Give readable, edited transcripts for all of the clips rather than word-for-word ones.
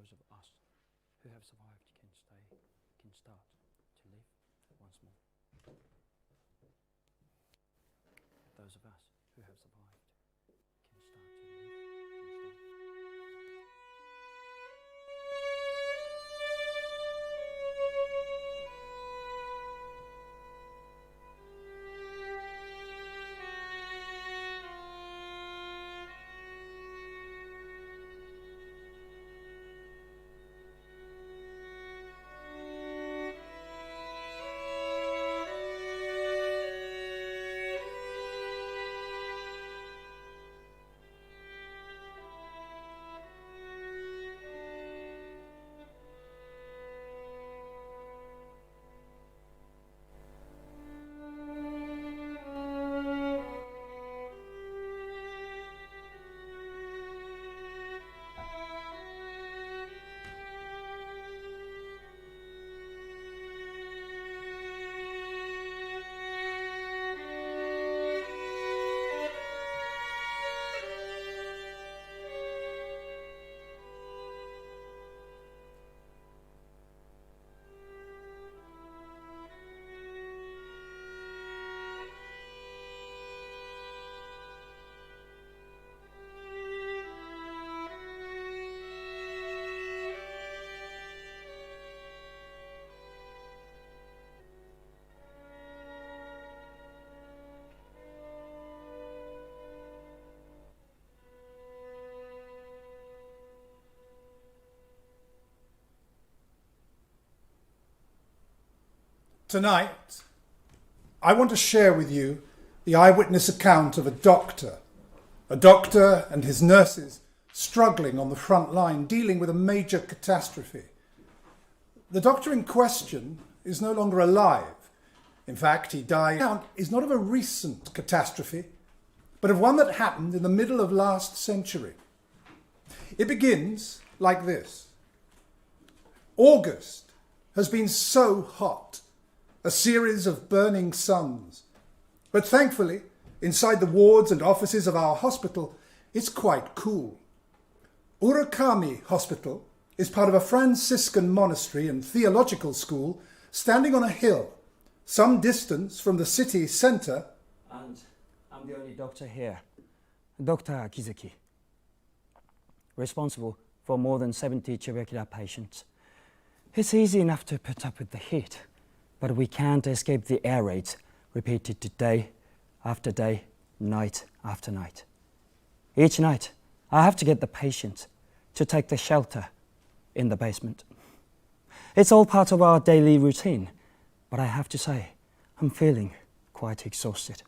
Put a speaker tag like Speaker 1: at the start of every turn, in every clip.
Speaker 1: those of us who have survived can start to live once more. Those of us who have survived can start to live.
Speaker 2: Tonight, I want to share with you the eyewitness account of a doctor and his nurses struggling on the front line, dealing with a major catastrophe. The doctor in question is no longer alive. In fact, he died. The account is not of a recent catastrophe, but of one that happened in the middle of last century. It begins like this. August has been so hot, a series of burning suns. But thankfully, inside the wards and offices of our hospital, it's quite cool. Urakami Hospital is part of a Franciscan monastery and theological school standing on a hill, some distance from the city centre.
Speaker 1: And I'm the only doctor here, Dr. Akizuki, responsible for more than 70 tubercular patients. It's easy enough to put up with the heat, but we can't escape the air raids repeated day after day, night after night. Each night, I have to get the patients to take the shelter in the basement. It's all part of our daily routine, but I have to say, I'm feeling quite exhausted.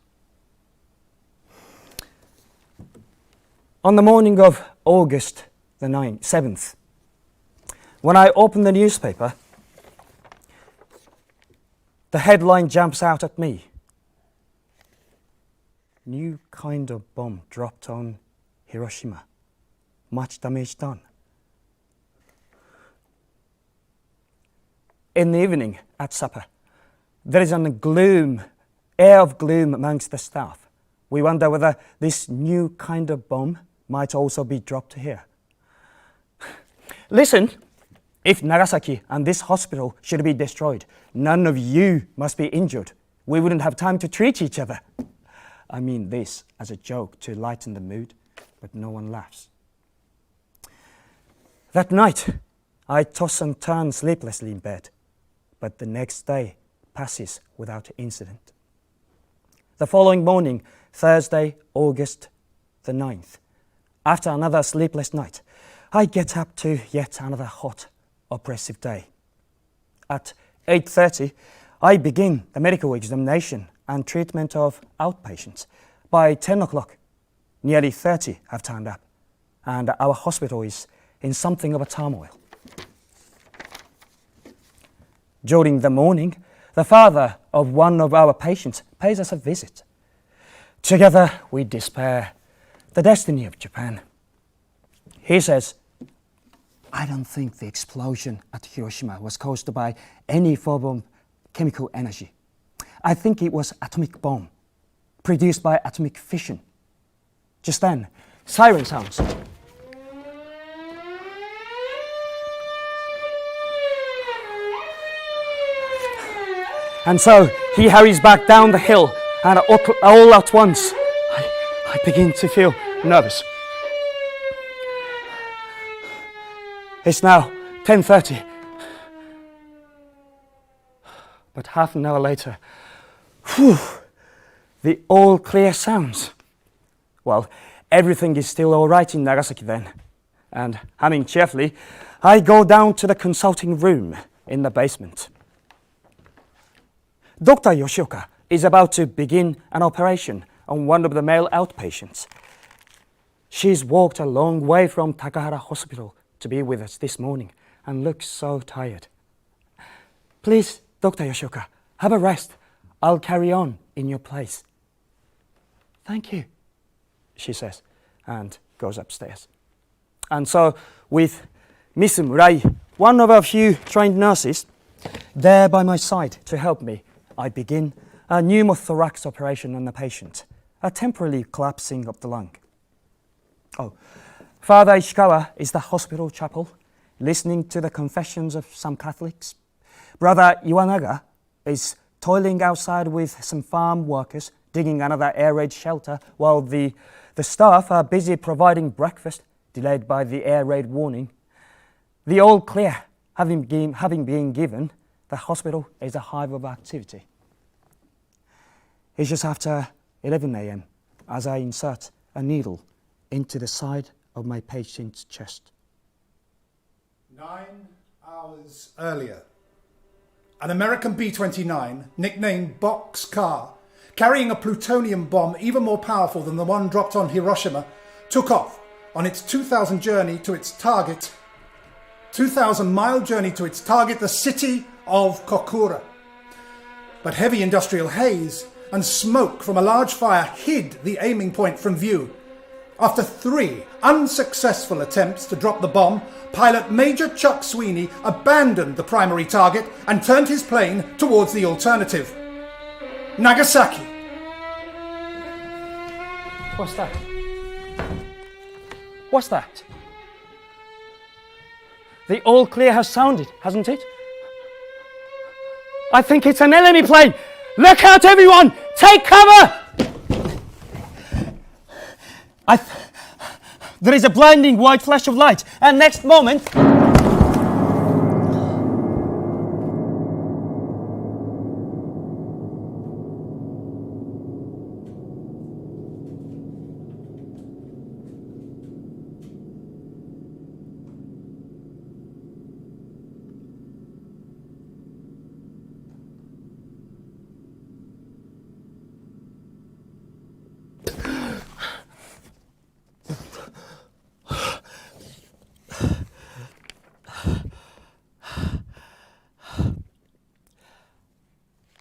Speaker 1: On the morning of August the 7th, when I opened the newspaper, the headline jumps out at me. New kind of bomb dropped on Hiroshima. Much damage done. In the evening at supper, there is an air of gloom amongst the staff. We wonder whether this new kind of bomb might also be dropped here. Listen, if Nagasaki and this hospital should be destroyed, none of you must be injured. We wouldn't have time to treat each other. I mean this as a joke to lighten the mood, but no one laughs. That night, I toss and turn sleeplessly in bed, but the next day passes without incident. The following morning, Thursday, August the 9th, after another sleepless night, I get up to yet another hot, oppressive day. At 8:30, I begin the medical examination and treatment of outpatients. By 10 o'clock, nearly 30 have turned up, and our hospital is in something of a turmoil. During the morning, the father of one of our patients pays us a visit. Together, we despair the destiny of Japan. He says, I don't think the explosion at Hiroshima was caused by any form of chemical energy. I think it was atomic bomb, produced by atomic fission. Just then, siren sounds. And so he hurries back down the hill, and all at once, I begin to feel nervous. It's now 10:30. But half an hour later, the all clear sounds. Well, everything is still all right in Nagasaki then. And humming cheerfully, I go down to the consulting room in the basement. Dr. Yoshioka is about to begin an operation on one of the male outpatients. She's walked a long way from Takahara Hospital to be with us this morning and looks so tired. Please, Dr. Yoshioka, have a rest. I'll carry on in your place. Thank you, she says, and goes upstairs. And so, with Miss Murai, one of our few trained nurses, there by my side to help me, I begin a pneumothorax operation on the patient, a temporary collapsing of the lung. Oh, Father Ishikawa is the hospital chapel, listening to the confessions of some Catholics. Brother Iwanaga is toiling outside with some farm workers, digging another air raid shelter, while the staff are busy providing breakfast, delayed by the air raid warning. The all clear having been given, the hospital is a hive of activity. It's just after 11 a.m. as I insert a needle into the side of my patient's chest.
Speaker 2: 9 hours earlier, an American B-29, nicknamed Box Car, carrying a plutonium bomb even more powerful than the one dropped on Hiroshima, took off on its 2,000-mile journey to its target, the city of Kokura. But heavy industrial haze and smoke from a large fire hid the aiming point from view. After 3 unsuccessful attempts to drop the bomb, pilot Major Chuck Sweeney abandoned the primary target and turned his plane towards the alternative, Nagasaki.
Speaker 1: What's that? What's that? The all clear has sounded, hasn't it? I think it's an enemy plane! Look out, everyone! Take cover! There is a blinding white flash of light, and next moment...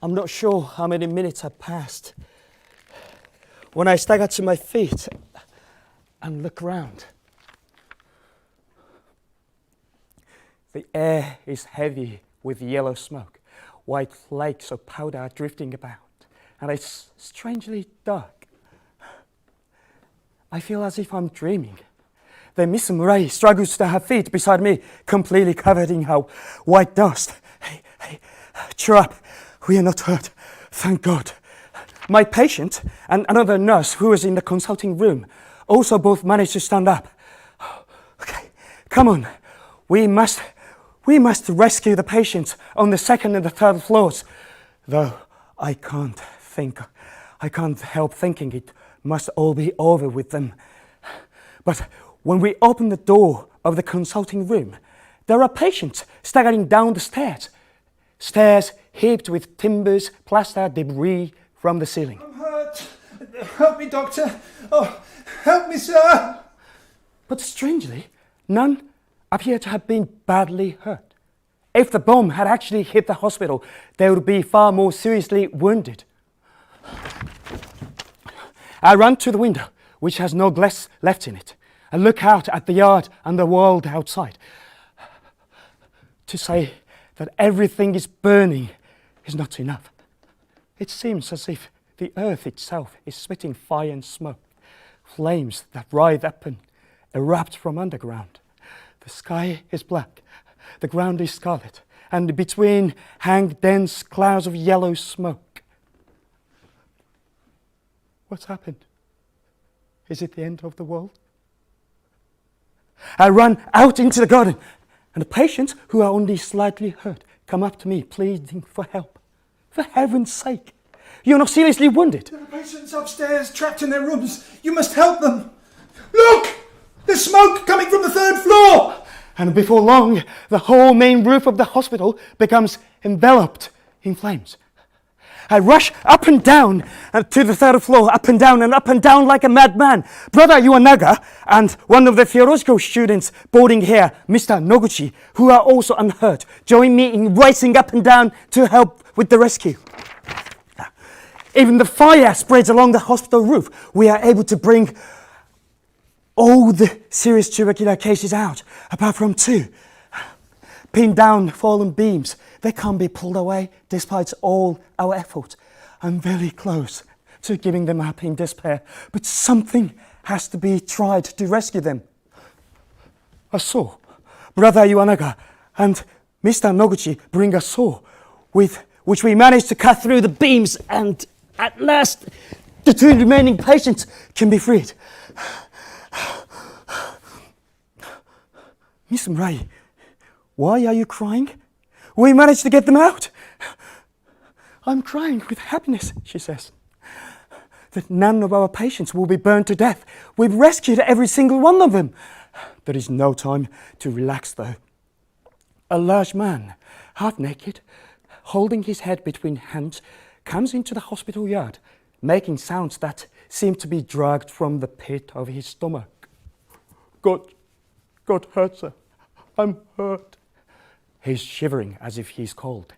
Speaker 1: I'm not sure how many minutes have passed when I stagger to my feet and look around. The air is heavy with yellow smoke. White flakes of powder are drifting about, and it's strangely dark. I feel as if I'm dreaming. Then Miss Murai struggles to her feet beside me, completely covered in her white dust. Hey, cheer up. We are not hurt, thank God. My patient and another nurse who was in the consulting room also both managed to stand up. Okay, come on. We must rescue the patients on the 2nd and the 3rd floors. Though I can't help thinking it must all be over with them. But when we open the door of the consulting room, there are patients staggering down the stairs. Stairs heaped with timbers, plaster, debris from the ceiling.
Speaker 2: I'm hurt. Help me, doctor. Oh, help me, sir.
Speaker 1: But strangely, none appear to have been badly hurt. If the bomb had actually hit the hospital, they would be far more seriously wounded. I run to the window, which has no glass left in it, and look out at the yard and the world outside. To say that everything is burning is not enough. It seems as if the earth itself is spitting fire and smoke, flames that writhe up and erupt from underground. The sky is black, the ground is scarlet, and between hang dense clouds of yellow smoke. What's happened? Is it the end of the world? I run out into the garden, and the patients, who are only slightly hurt, come up to me pleading for help. For heaven's sake, you're not seriously wounded.
Speaker 2: There are patients upstairs trapped in their rooms. You must help them. Look! There's smoke coming from the 3rd floor!
Speaker 1: And before long, the whole main roof of the hospital becomes enveloped in flames. I rush up and down to the 3rd floor, up and down like a madman. Brother Iwanaga and one of the theological students boarding here, Mr. Noguchi, who are also unhurt, join me in racing up and down to help with the rescue. Even the fire spreads along the hospital roof. We are able to bring all the serious tubercular cases out, apart from 2. Pinned down fallen beams, they can't be pulled away despite all our efforts. I'm very close to giving them up in despair, but something has to be tried to rescue them. A saw. Brother Iwanaga and Mr. Noguchi bring a saw with which we manage to cut through the beams, and at last the 2 remaining patients can be freed. Miss Murai, why are you crying? We managed to get them out. I'm crying with happiness, she says, that none of our patients will be burned to death. We've rescued every single one of them. There is no time to relax, though. A large man, half naked, holding his head between hands, comes into the hospital yard, making sounds that seem to be dragged from the pit of his stomach. God hurts her. I'm hurt. He's shivering as if he's cold.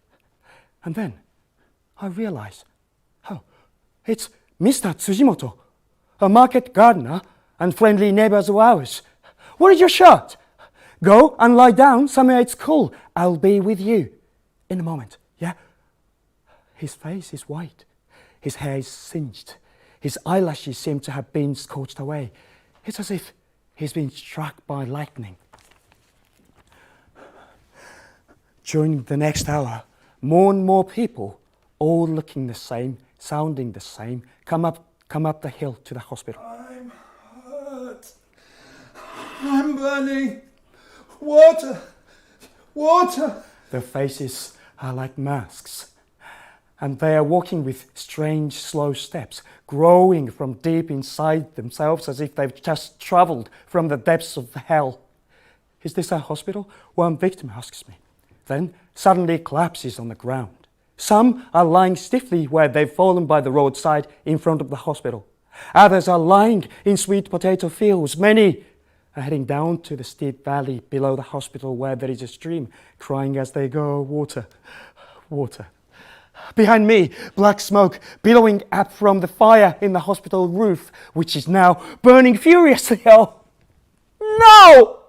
Speaker 1: And then I realize, it's Mr. Tsujimoto, a market gardener and friendly neighbors of ours. Where is your shirt? Go and lie down somewhere it's cool. I'll be with you in a moment, yeah? His face is white. His hair is singed. His eyelashes seem to have been scorched away. It's as if he's been struck by lightning. During the next hour, more and more people, all looking the same, sounding the same, come up the hill to the hospital.
Speaker 2: I'm hurt. I'm burning. Water.
Speaker 1: Their faces are like masks, and they are walking with strange, slow steps, growing from deep inside themselves as if they've just travelled from the depths of hell. Is this a hospital? One victim asks me. Then suddenly collapses on the ground. Some are lying stiffly where they've fallen by the roadside in front of the hospital. Others are lying in sweet potato fields. Many are heading down to the steep valley below the hospital where there is a stream, crying as they go, water, water. Behind me, black smoke billowing up from the fire in the hospital roof, which is now burning furiously. Oh, no!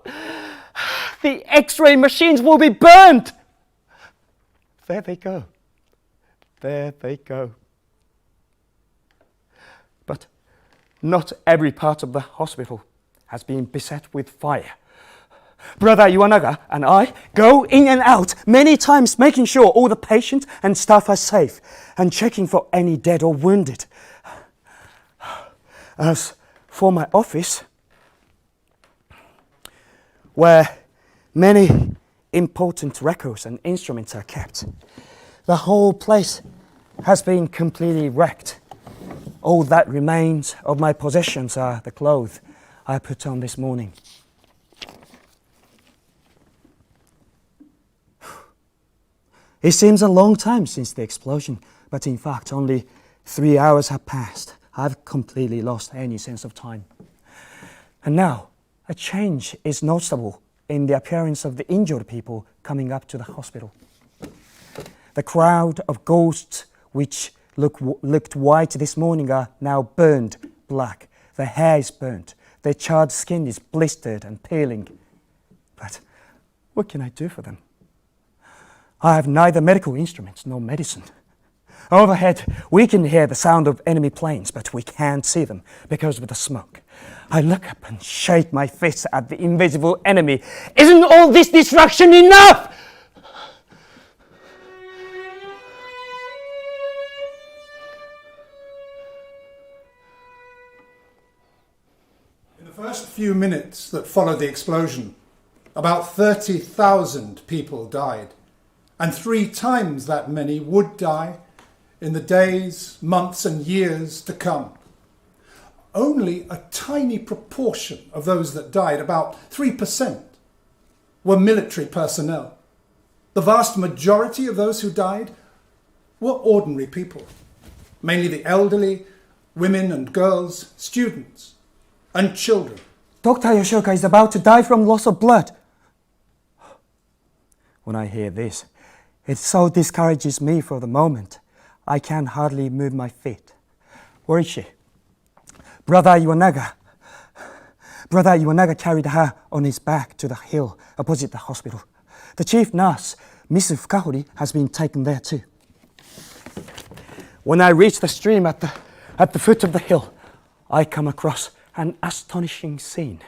Speaker 1: The X-ray machines will be burned! There they go. There they go. But not every part of the hospital has been beset with fire. Brother Iwanaga and I go in and out many times, making sure all the patients and staff are safe and checking for any dead or wounded. As for my office, where many important records and instruments are kept, the whole place has been completely wrecked. All that remains of my possessions are the clothes I put on this morning. It seems a long time since the explosion, but in fact only 3 hours have passed. I've completely lost any sense of time. And now, a change is noticeable in the appearance of the injured people coming up to the hospital. The crowd of ghosts which looked white this morning are now burned black. Their hair is burnt. Their charred skin is blistered and peeling. But what can I do for them? I have neither medical instruments nor medicine. Overhead, we can hear the sound of enemy planes, but we can't see them because of the smoke. I look up and shake my fist at the invisible enemy. Isn't all this destruction enough?
Speaker 2: the first few minutes that followed the explosion, about 30,000 people died, and 3 times that many would die in the days, months and years to come. Only a tiny proportion of those that died, about 3%, were military personnel. The vast majority of those who died were ordinary people, mainly the elderly, women and girls, students and children.
Speaker 1: Dr. Yoshioka is about to die from loss of blood. When I hear this, it so discourages me for the moment. I can hardly move my feet. Where is she? Brother Iwanaga carried her on his back to the hill opposite the hospital. The chief nurse, Mrs. Fukahori, has been taken there too. When I reach the stream at the foot of the hill, I come across an astonishing scene.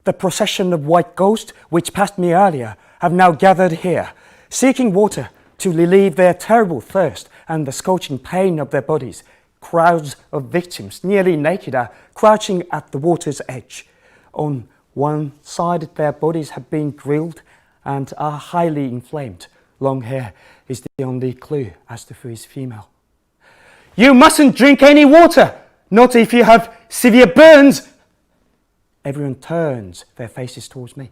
Speaker 1: The procession of white ghosts which passed me earlier have now gathered here, seeking water to relieve their terrible thirst and the scorching pain of their bodies. Crowds of victims, nearly naked, are crouching at the water's edge. On one side, their bodies have been grilled and are highly inflamed. Long hair is the only clue as to who is female. You mustn't drink any water, not if you have severe burns. Everyone turns their faces towards me.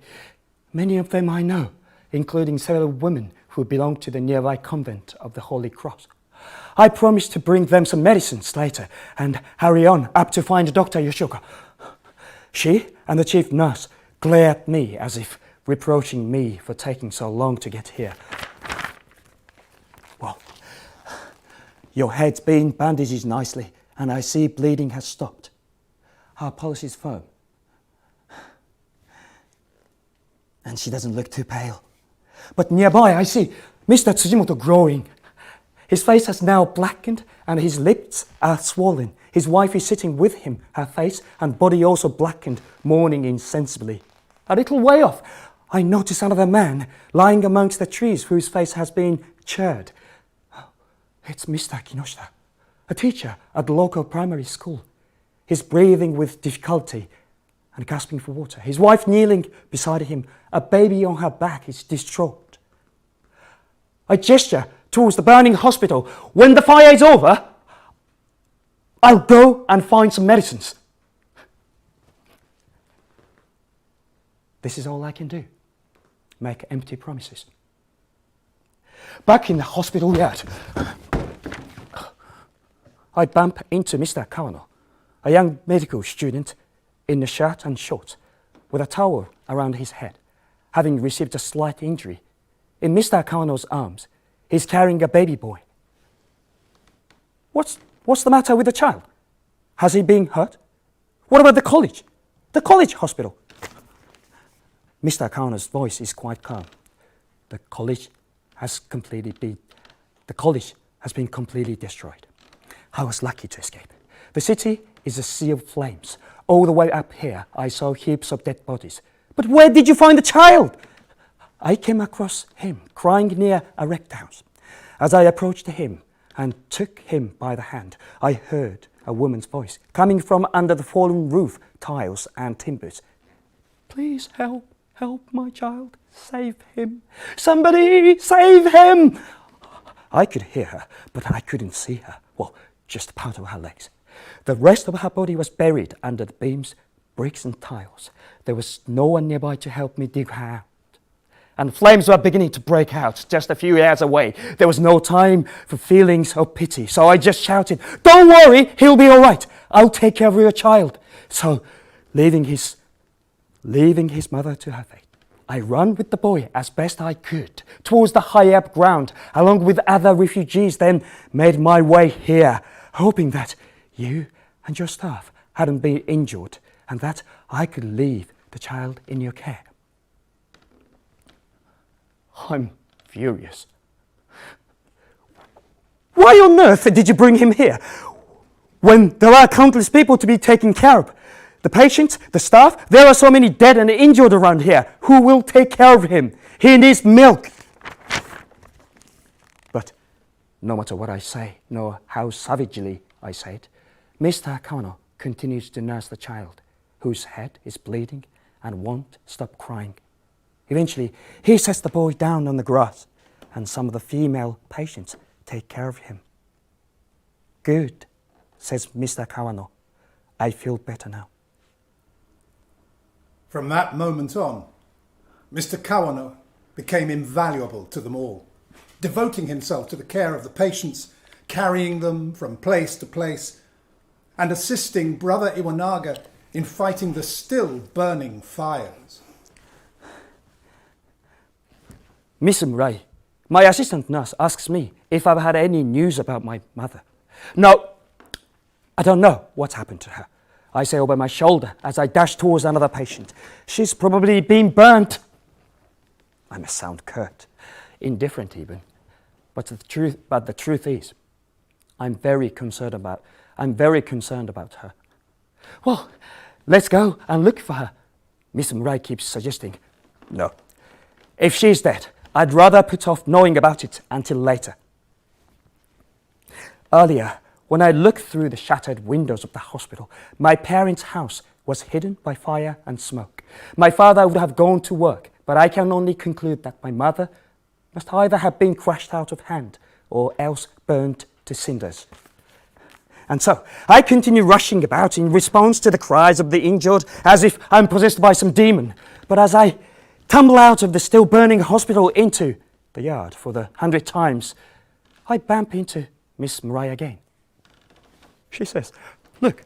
Speaker 1: Many of them I know, including several women who belong to the nearby convent of the Holy Cross. I promised to bring them some medicines later and hurry on up to find Dr. Yoshioka. She and the chief nurse glare at me as if reproaching me for taking so long to get here. Well, your head's been bandaged nicely, and I see bleeding has stopped. Her pulse is firm. And she doesn't look too pale. But nearby I see Mr. Tsujimoto growing. His face has now blackened and his lips are swollen. His wife is sitting with him, her face and body also blackened, mourning insensibly. A little way off, I notice another man lying amongst the trees whose face has been charred. It's Mr. Kinoshita, a teacher at the local primary school. He's breathing with difficulty and gasping for water. His wife kneeling beside him, a baby on her back, is distraught. I gesture towards the burning hospital. When the fire is over, I'll go and find some medicines. This is all I can do. Make empty promises. Back in the hospital yard, I bump into Mr. Kawano, a young medical student in a shirt and shorts, with a towel around his head, having received a slight injury. In Mr. Kawano's arms, he's carrying a baby boy. What's the matter with the child? Has he been hurt? What about the college? The college hospital? Mr. Kawano's voice is quite calm. The college has been completely destroyed. I was lucky to escape. The city is a sea of flames. All the way up here, I saw heaps of dead bodies. But where did you find the child? I came across him crying near a wrecked house. As I approached him and took him by the hand, I heard a woman's voice coming from under the fallen roof, tiles and timbers. Please help my child, save him. Somebody save him. I could hear her, but I couldn't see her. Well, just part of her legs. The rest of her body was buried under the beams, bricks and tiles. There was no one nearby to help me dig her out. And flames were beginning to break out just a few yards away. There was no time for feelings of pity, so I just shouted, "Don't worry, he'll be all right. I'll take care of your child." So, leaving his mother to her fate, I ran with the boy as best I could towards the high up ground, along with other refugees, then made my way here, hoping that you and your staff hadn't been injured and that I could leave the child in your care. I'm furious. Why on earth did you bring him here when there are countless people to be taken care of? The patients, the staff, there are so many dead and injured around here. Who will take care of him? He needs milk. But no matter what I say, nor how savagely I say it, Mr. Kawano continues to nurse the child, whose head is bleeding and won't stop crying. Eventually, he sets the boy down on the grass, and some of the female patients take care of him. Good, says Mr. Kawano. I feel better now.
Speaker 2: From that moment on, Mr. Kawano became invaluable to them all, devoting himself to the care of the patients, carrying them from place to place, and assisting Brother Iwanaga in fighting the still burning fires.
Speaker 1: Miss Murai, my assistant nurse asks me if I've had any news about my mother. No, I don't know what's happened to her. I say over my shoulder as I dash towards another patient. She's probably been burnt. I must sound curt, indifferent even. But the truth is, I'm very concerned about her. Well, let's go and look for her. Miss Murai keeps suggesting. No. If she's dead, I'd rather put off knowing about it until later. Earlier, when I looked through the shattered windows of the hospital, my parents' house was hidden by fire and smoke. My father would have gone to work, but I can only conclude that my mother must either have been crushed out of hand or else burnt to cinders. And so I continue rushing about in response to the cries of the injured as if I'm possessed by some demon. But as I tumble out of the still burning hospital into the yard for the 100th times, I bump into Miss Murai again. She says, look,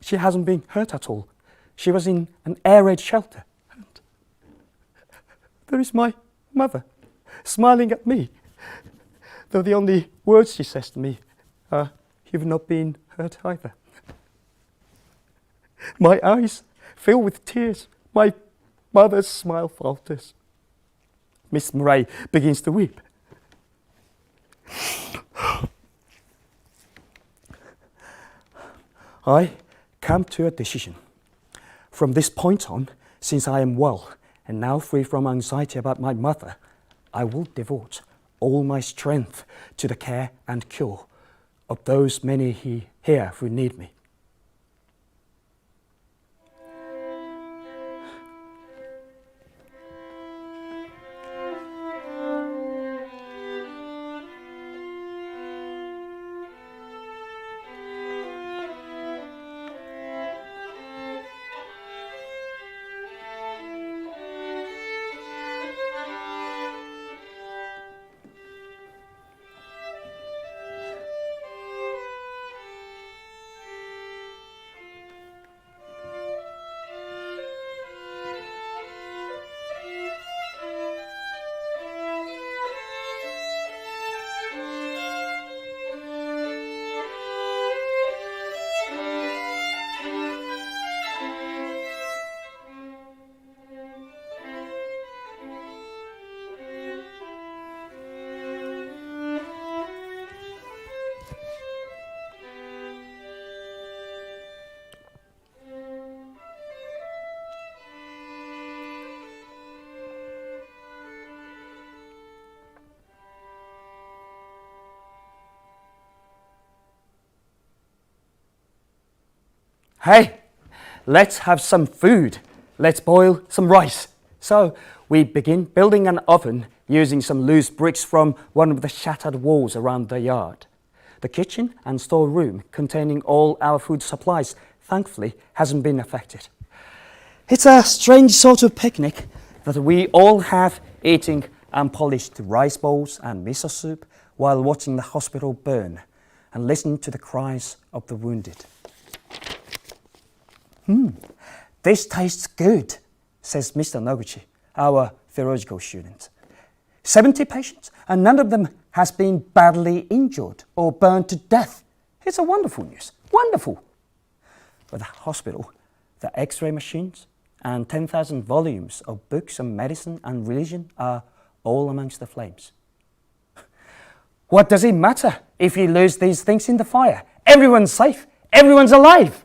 Speaker 1: she hasn't been hurt at all. She was in an air raid shelter. And there is my mother smiling at me, though the only words she says to me are, you've not been hurt either. My eyes fill with tears. My mother's smile falters. Miss Murai begins to weep. I come to a decision. From this point on, since I am well and now free from anxiety about my mother, I will devote all my strength to the care and cure of those many here who need me. Hey, let's have some food. Let's boil some rice. So we begin building an oven using some loose bricks from one of the shattered walls around the yard. The kitchen and storeroom containing all our food supplies, thankfully, hasn't been affected. It's a strange sort of picnic that we all have, eating unpolished rice bowls and miso soup while watching the hospital burn and listening to the cries of the wounded. This tastes good, says Mr. Noguchi, our theological student. 70 patients, and none of them has been badly injured or burned to death. It's a wonderful news, wonderful. But the hospital, the X-ray machines, and 10,000 volumes of books on medicine and religion are all amongst the flames. What does it matter if you lose these things in the fire? Everyone's safe, everyone's alive.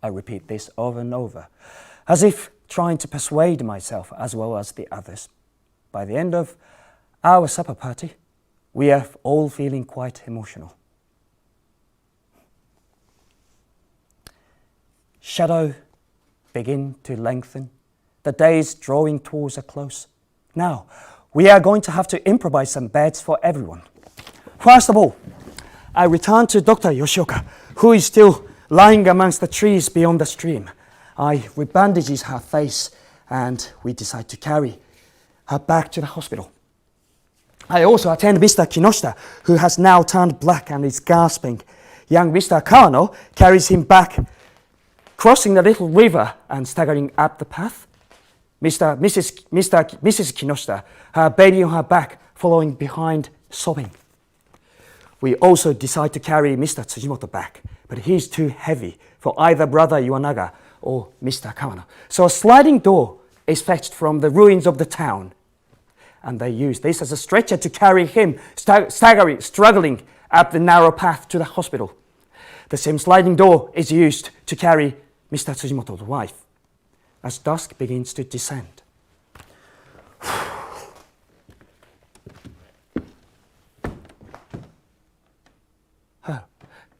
Speaker 1: I repeat this over and over, as if trying to persuade myself as well as the others. By the end of our supper party, we are all feeling quite emotional. Shadow begin to lengthen. The day is drawing towards a close. Now, we are going to have to improvise some beds for everyone. First of all, I return to Dr. Yoshioka, who is still lying amongst the trees beyond the stream. I rebandages her face and we decide to carry her back to the hospital. I also attend Mr. Kinoshita, who has now turned black and is gasping. Young Mr. Kawano carries him back, crossing the little river and staggering up the path. Mrs. Kinoshita, her baby on her back, following behind, sobbing. We also decide to carry Mr. Tsujimoto back, but he's too heavy for either Brother Iwanaga or Mr. Kawano. So a sliding door is fetched from the ruins of the town, and they use this as a stretcher to carry him, struggling up the narrow path to the hospital. The same sliding door is used to carry Mr. Tsujimoto's wife as dusk begins to descend.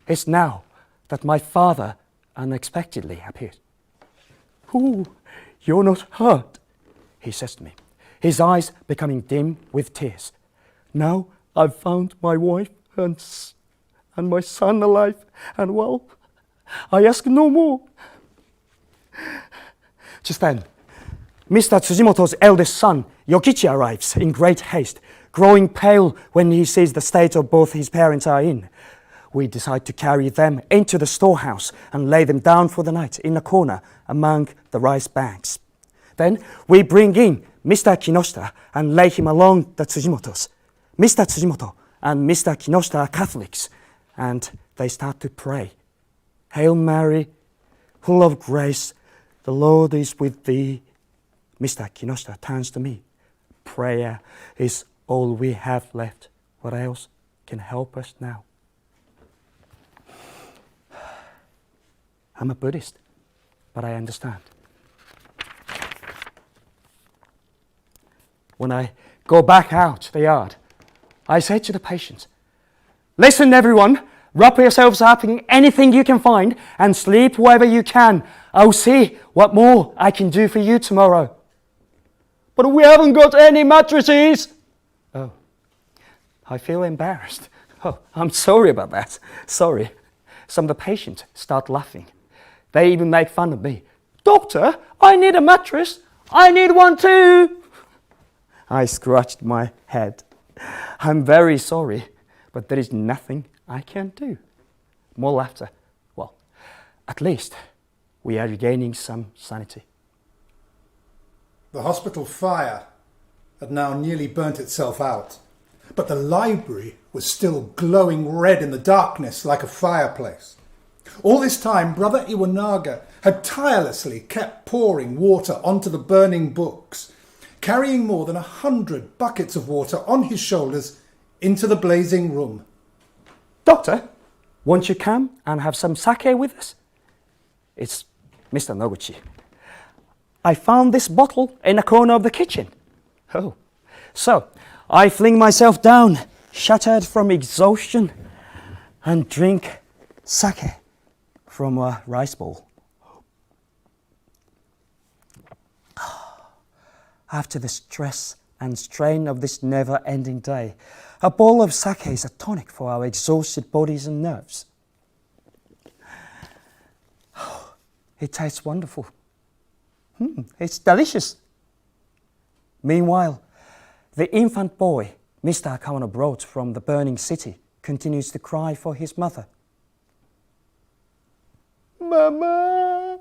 Speaker 1: It's now that my father unexpectedly appeared. "Ooh, you're not hurt," he says to me, his eyes becoming dim with tears. "Now I've found my wife and my son alive and well. I ask no more." Just then, Mr. Tsujimoto's eldest son, Yokichi, arrives in great haste, growing pale when he sees the state of both his parents are in. We decide to carry them into the storehouse and lay them down for the night in a corner among the rice bags. Then we bring in Mr. Kinoshita and lay him along the Tsujimotos. Mr. Tsujimoto and Mr. Kinoshita are Catholics, and they start to pray. "Hail Mary, full of grace, the Lord is with thee." Mr. Kinoshita turns to me. "Prayer is all we have left. What else can help us now?" I'm a Buddhist, but I understand. When I go back out the yard, I say to the patients, "Listen everyone, wrap yourselves up in anything you can find and sleep wherever you can. I'll see what more I can do for you tomorrow." "But we haven't got any mattresses." "Oh, I feel embarrassed. Oh, I'm sorry about that. Sorry." Some of the patients start laughing. They even make fun of me. "Doctor, I need a mattress. I need one too." I scratched my head. I'm very sorry, but there is nothing I can do. More laughter. Well, at least we are regaining some sanity.
Speaker 2: The hospital fire had now nearly burnt itself out, but the library was still glowing red in the darkness like a fireplace. All this time, Brother Iwanaga had tirelessly kept pouring water onto the burning books, carrying more than 100 buckets of water on his shoulders into the blazing room.
Speaker 1: "Doctor, won't you come and have some sake with us?" It's Mr. Noguchi. "I found this bottle in a corner of the kitchen." Oh, so I fling myself down, shattered from exhaustion, and drink sake from a rice bowl. After the stress and strain of this never-ending day, a bowl of sake is a tonic for our exhausted bodies and nerves. It tastes wonderful. It's delicious. Meanwhile, the infant boy Mr. Kawano brought from the burning city continues to cry for his mother. "Mama!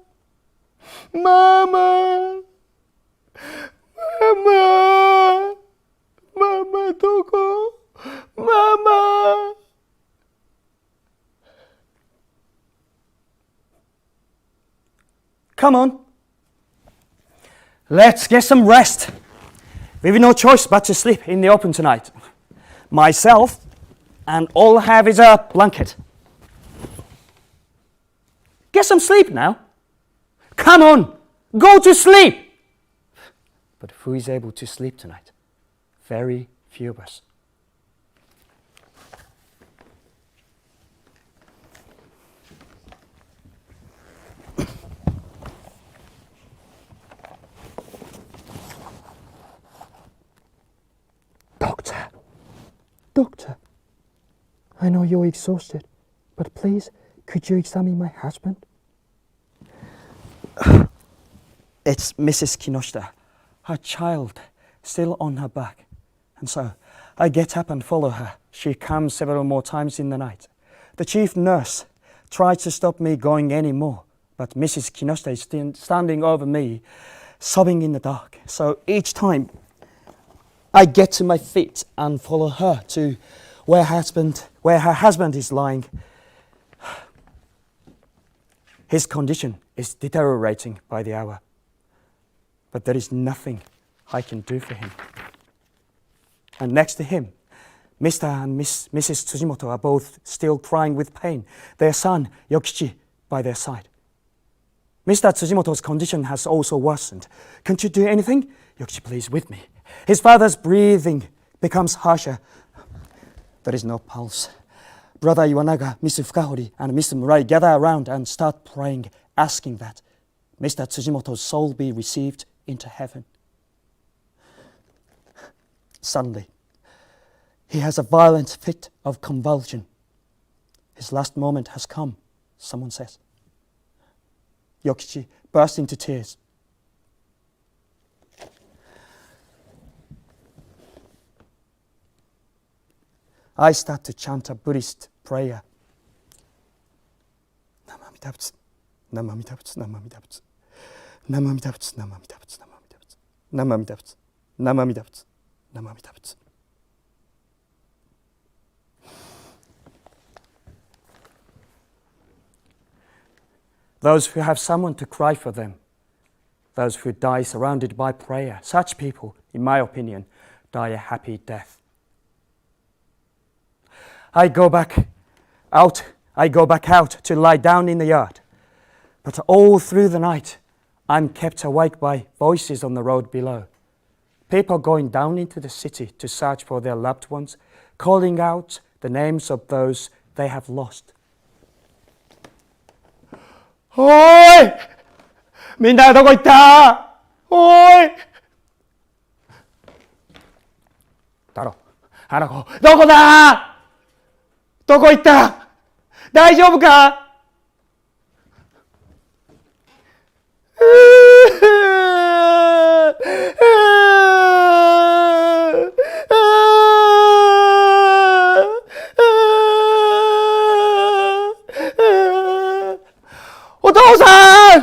Speaker 1: Mama! Mama! Mama, doko? Mama!" Come on. Let's get some rest. We've no choice but to sleep in the open tonight. Myself, and all I have is a blanket. Get some sleep now. Come on, go to sleep. But who is able to sleep tonight? Very few of us. I know you're exhausted, but please, could you examine my husband? It's Mrs. Kinoshita, her child, still on her back. And so I get up and follow her. She comes several more times in the night. The chief nurse tries to stop me going any more, but Mrs. Kinoshita is standing over me, sobbing in the dark. So each time I get to my feet and follow her to where her husband is lying. His condition is deteriorating by the hour, but there is nothing I can do for him. And next to him, Mr. and Mrs. Tsujimoto are both still crying with pain, their son, Yokichi, by their side. Mr. Tsujimoto's condition has also worsened. Can't you do anything? Yokichi, please, with me. His father's breathing becomes harsher. There is no pulse. Brother Iwanaga, Mr. Fukahori, and Mr. Murai gather around and start praying, asking that Mr. Tsujimoto's soul be received into heaven. Suddenly, he has a violent fit of convulsion. His last moment has come, someone says. Yokichi bursts into tears. I start to chant a Buddhist prayer. Namamita Butsu, Namamita Butsu, Namamita Butsu, Namamita Butsu, Namamita Butsu, Namamita Butsu, Namamita Butsu, Namamita Butsu. Those who have someone to cry for them, those who die surrounded by prayer, such people, in my opinion, die a happy death. I go back out to lie down in the yard. But all through the night, I'm kept awake by voices on the road below. People going down into the city to search for their loved ones, calling out the names of those they have lost. Oi! みんなどこ行った? Oi! 太郎、花子、どこだ? どこ行った? 大丈夫か? O父さん!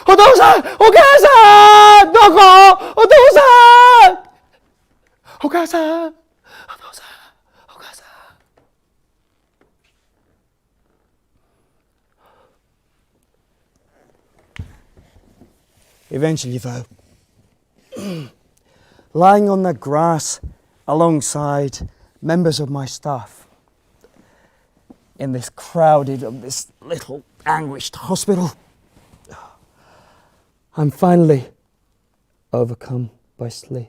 Speaker 1: お父さん! お母さん! どこ? お父さん! お母さん! お父さん! お母さん! Eventually, though, lying on the grass alongside members of my staff in this crowded, this little anguished hospital, I'm finally overcome by sleep.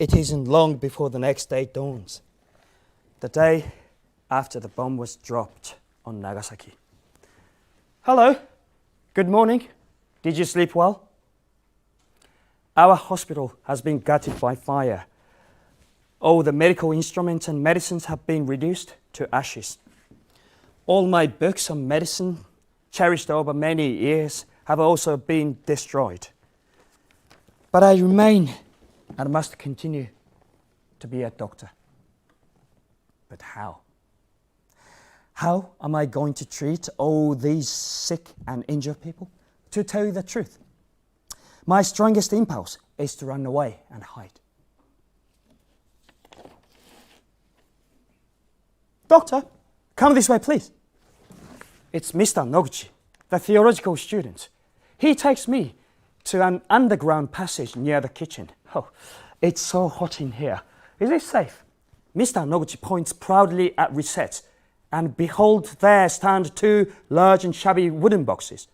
Speaker 1: It isn't long before the next day dawns, the day after the bomb was dropped on Nagasaki. Hello, good morning. Did you sleep well? Our hospital has been gutted by fire. All the medical instruments and medicines have been reduced to ashes. All my books on medicine, cherished over many years, have also been destroyed. But I remain and must continue to be a doctor. But how? How am I going to treat all these sick and injured people? To tell you the truth, my strongest impulse is to run away and hide. Doctor, come this way, please. It's Mr. Noguchi, the theological student. He takes me to an underground passage near the kitchen. Oh, it's so hot in here. Is it safe? Mr. Noguchi points proudly at Reset, and behold, there stand two large and shabby wooden boxes.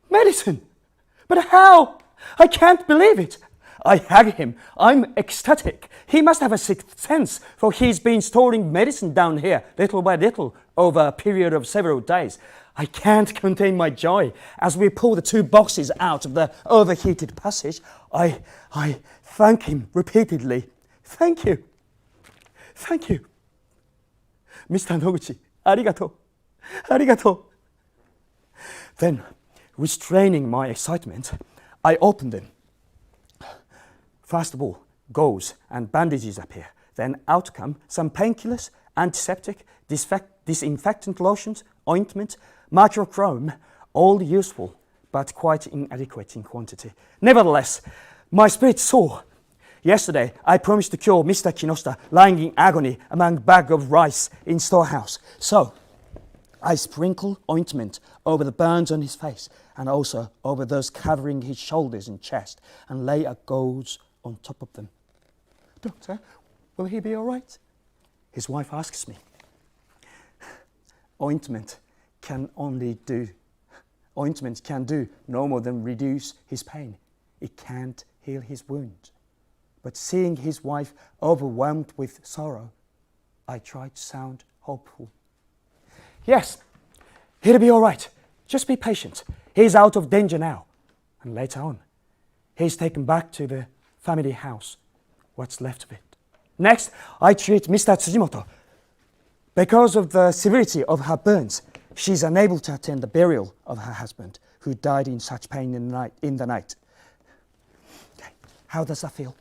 Speaker 1: Medicine! But how? I can't believe it. I hug him. I'm ecstatic. He must have a sixth sense, for he's been storing medicine down here, little by little, over a period of several days. I can't contain my joy. As we pull the two boxes out of the overheated passage, I thank him repeatedly. Thank you. Thank you. Mr. Noguchi, arigato. Arigato. Then, restraining my excitement, I opened them. First of all, gauze and bandages appear. Then out come some painkillers, antiseptic, disinfectant lotions, ointment, mercurochrome, all useful, but quite inadequate in quantity. Nevertheless, my spirit soared. Yesterday, I promised to cure Mr. Kinoshita lying in agony among a bag of rice in storehouse. So, I sprinkle ointment over the burns on his face and also over those covering his shoulders and chest, and lay a gauze on top of them. Doctor, will he be all right? His wife asks me. Ointment can do no more than reduce his pain. it can't heal his wound. But seeing his wife overwhelmed with sorrow, I tried to sound hopeful. Yes, he'll be all right. Just be patient. He's out of danger now. And later on, he's taken back to the family house, what's left of it. Next, I treat Mr. Tsujimoto. Because of the severity of her burns, she's unable to attend the burial of her husband, who died in such pain in the night. How does that feel?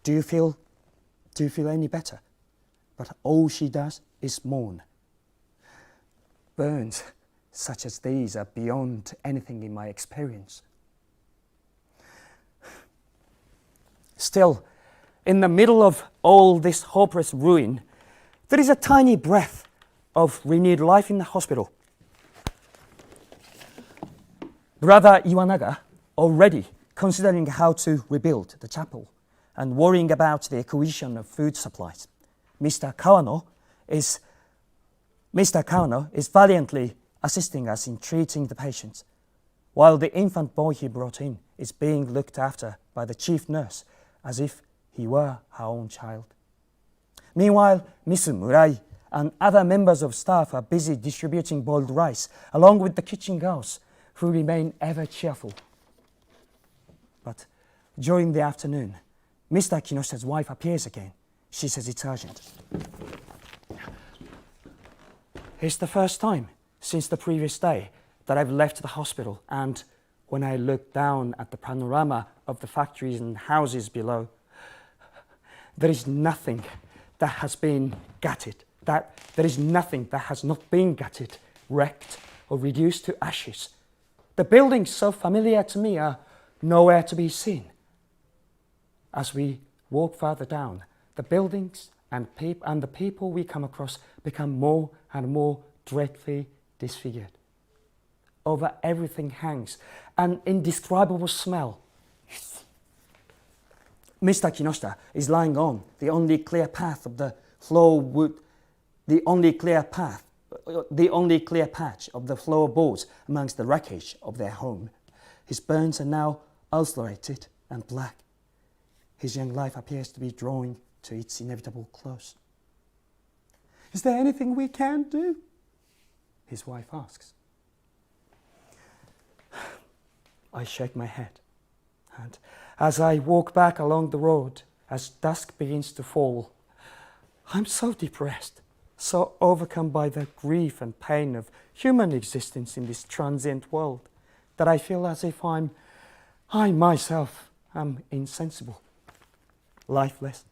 Speaker 1: Do you feel any better? But all she does is mourn. Burns such as these are beyond anything in my experience. Still, in the middle of all this hopeless ruin, there is a tiny breath of renewed life in the hospital. Brother Iwanaga, already considering how to rebuild the chapel and worrying about the acquisition of food supplies, Mr. Kawano is valiantly assisting us in treating the patients, while the infant boy he brought in is being looked after by the chief nurse as if he were her own child. Meanwhile, Miss Murai and other members of staff are busy distributing boiled rice, along with the kitchen girls, who remain ever cheerful. But during the afternoon, Mr. Kinoshita's wife appears again. She says it's urgent. It's the first time since the previous day that I've left the hospital, and when I look down at the panorama of the factories and houses below, there is nothing that has been gutted, there is nothing that has not been gutted, wrecked, or reduced to ashes. The buildings so familiar to me are nowhere to be seen. As we walk further down, the buildings and the people we come across become more and more dreadfully disfigured. Over everything hangs an indescribable smell. Mr. Kinoshita is lying on the only clear path of the floorboards of the floorboards amongst the wreckage of their home. His burns are now ulcerated and black. His young life appears to be drawing to its inevitable close. Is there anything we can do? His wife asks. I shake my head, and as I walk back along the road, as dusk begins to fall, I'm so depressed, so overcome by the grief and pain of human existence in this transient world, that I feel as if I myself am insensible, lifeless,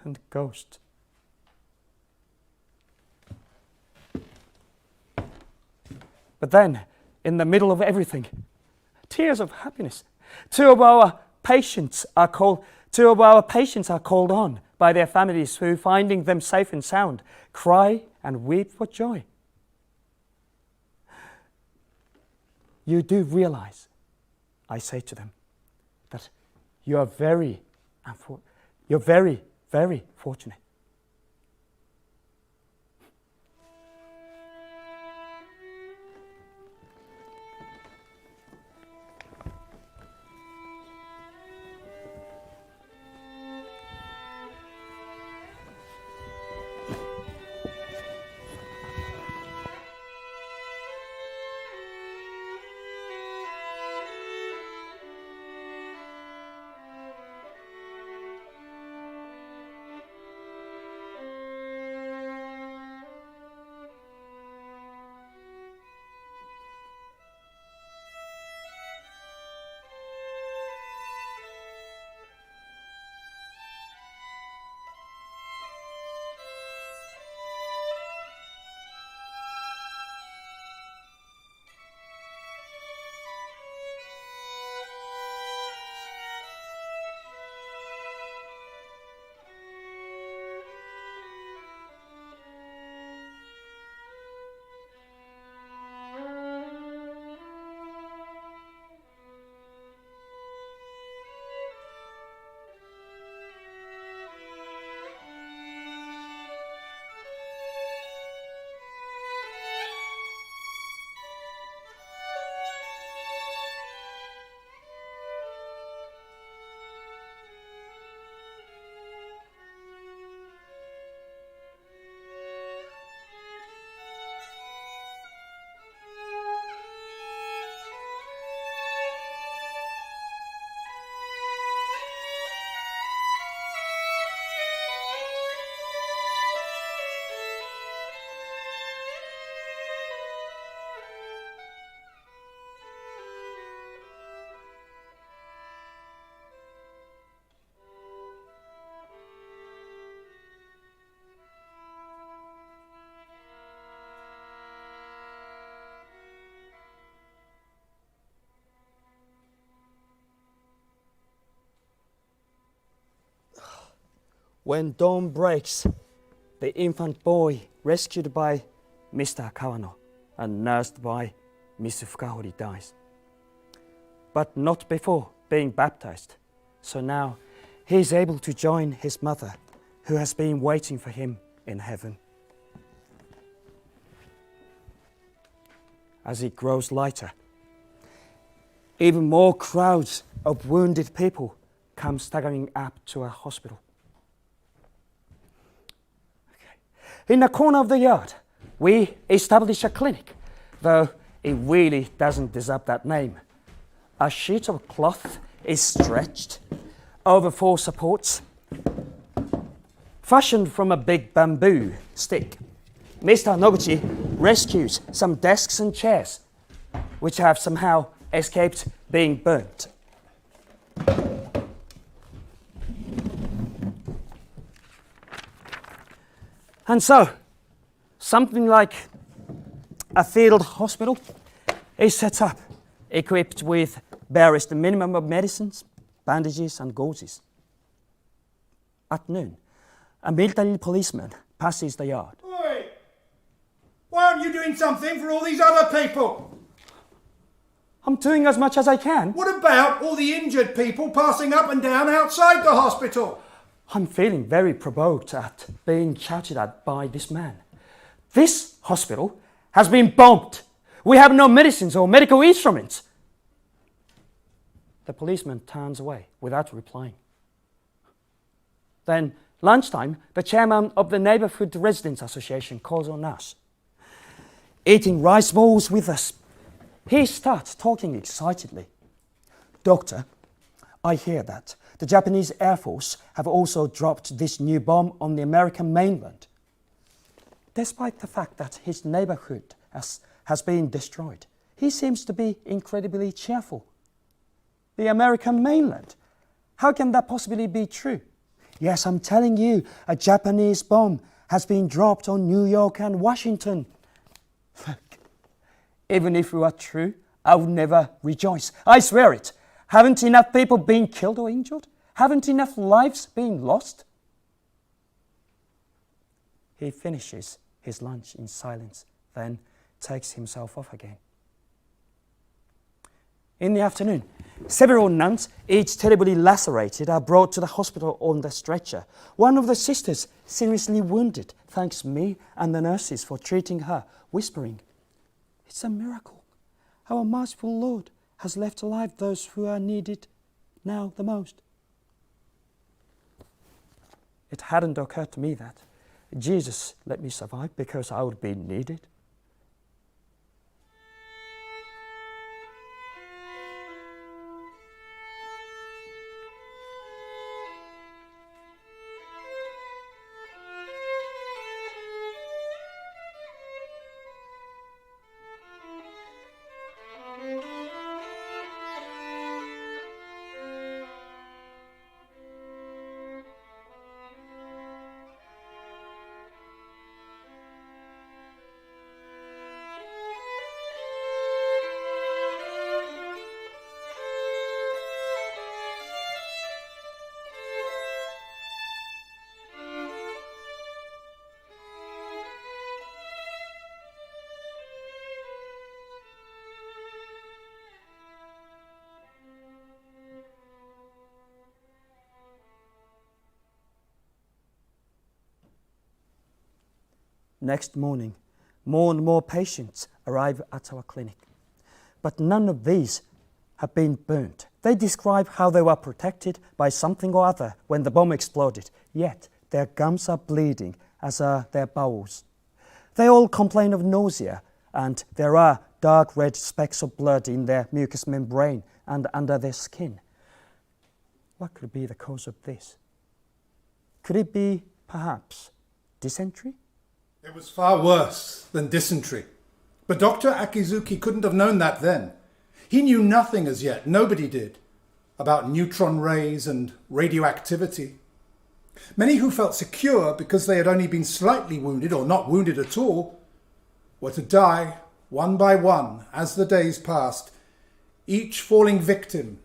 Speaker 1: and ghost. But then, in the middle of everything, tears of happiness. Two of our patients are called on by their families, who, finding them safe and sound, cry and weep for joy. You do realize, I say to them, that you are very, very fortunate. When dawn breaks, the infant boy rescued by Mr. Kawano and nursed by Miss Fukahori dies. But not before being baptized. So now he is able to join his mother, who has been waiting for him in heaven. As it grows lighter, even more crowds of wounded people come staggering up to a hospital. In the corner of the yard, we establish a clinic, though it really doesn't deserve that name. A sheet of cloth is stretched over 4 supports, fashioned from a big bamboo stick. Mr. Noguchi rescues some desks and chairs, which have somehow escaped being burnt. And so, something like a field hospital is set up, equipped with barest minimum of medicines, bandages and gauzes. At noon, a military policeman passes the yard.
Speaker 2: Oi! Why aren't you doing something for all these other people?
Speaker 1: I'm doing as much as I can.
Speaker 2: What about all the injured people passing up and down outside the hospital?
Speaker 1: I'm feeling very provoked at being shouted at by this man. This hospital has been bombed. We have no medicines or medical instruments. The policeman turns away without replying. Then, lunchtime, the chairman of the Neighborhood Residents Association calls on us. Eating rice balls with us, he starts talking excitedly. Doctor, I hear that the Japanese Air Force have also dropped this new bomb on the American mainland. Despite the fact that his neighborhood has been destroyed, he seems to be incredibly cheerful. The American mainland? How can that possibly be true? Yes, I'm telling you, a Japanese bomb has been dropped on New York and Washington. Look, even if it were true, I would never rejoice. I swear it. Haven't enough people been killed or injured? Haven't enough lives been lost? He finishes his lunch in silence, then takes himself off again. In the afternoon, several nuns, each terribly lacerated, are brought to the hospital on the stretcher. One of the sisters, seriously wounded, thanks me and the nurses for treating her, whispering, "It's a miracle. Our merciful Lord has left alive those who are needed now the most." It hadn't occurred to me that Jesus let me survive because I would be needed. Next morning, more and more patients arrive at our clinic. But none of these have been burnt. They describe how they were protected by something or other when the bomb exploded, yet their gums are bleeding, as are their bowels. They all complain of nausea, and there are dark red specks of blood in their mucous membrane and under their skin. What could be the cause of this? Could it be, perhaps, dysentery?
Speaker 2: It was far worse than dysentery. But Dr. Akizuki couldn't have known that then. He knew nothing as yet, nobody did, about neutron rays and radioactivity. Many who felt secure because they had only been slightly wounded or not wounded at all were to die one by one as the days passed, each falling victim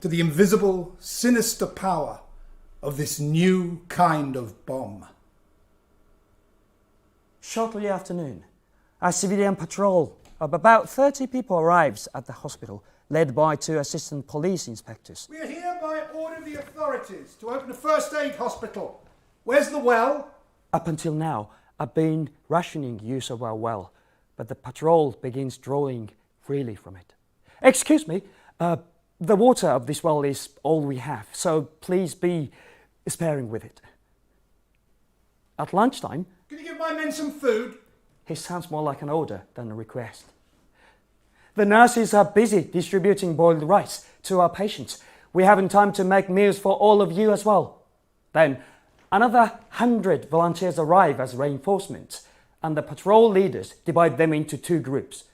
Speaker 2: to the invisible, sinister power of this new kind of bomb.
Speaker 1: Shortly after noon, a civilian patrol of about 30 people arrives at the hospital, led by 2 assistant police inspectors.
Speaker 2: We are here by order of the authorities to open a first aid hospital. Where's the well?
Speaker 1: Up until now, I've been rationing use of our well, but the patrol begins drawing freely from it. Excuse me, the water of this well is all we have, so please be sparing with it. At lunchtime,
Speaker 2: Can you give my men some food?
Speaker 1: it sounds more like an order than a request. The nurses are busy distributing boiled rice to our patients. We haven't time to make meals for all of you as well. Then another 100 volunteers arrive as reinforcements, and the patrol leaders divide them into 2 groups.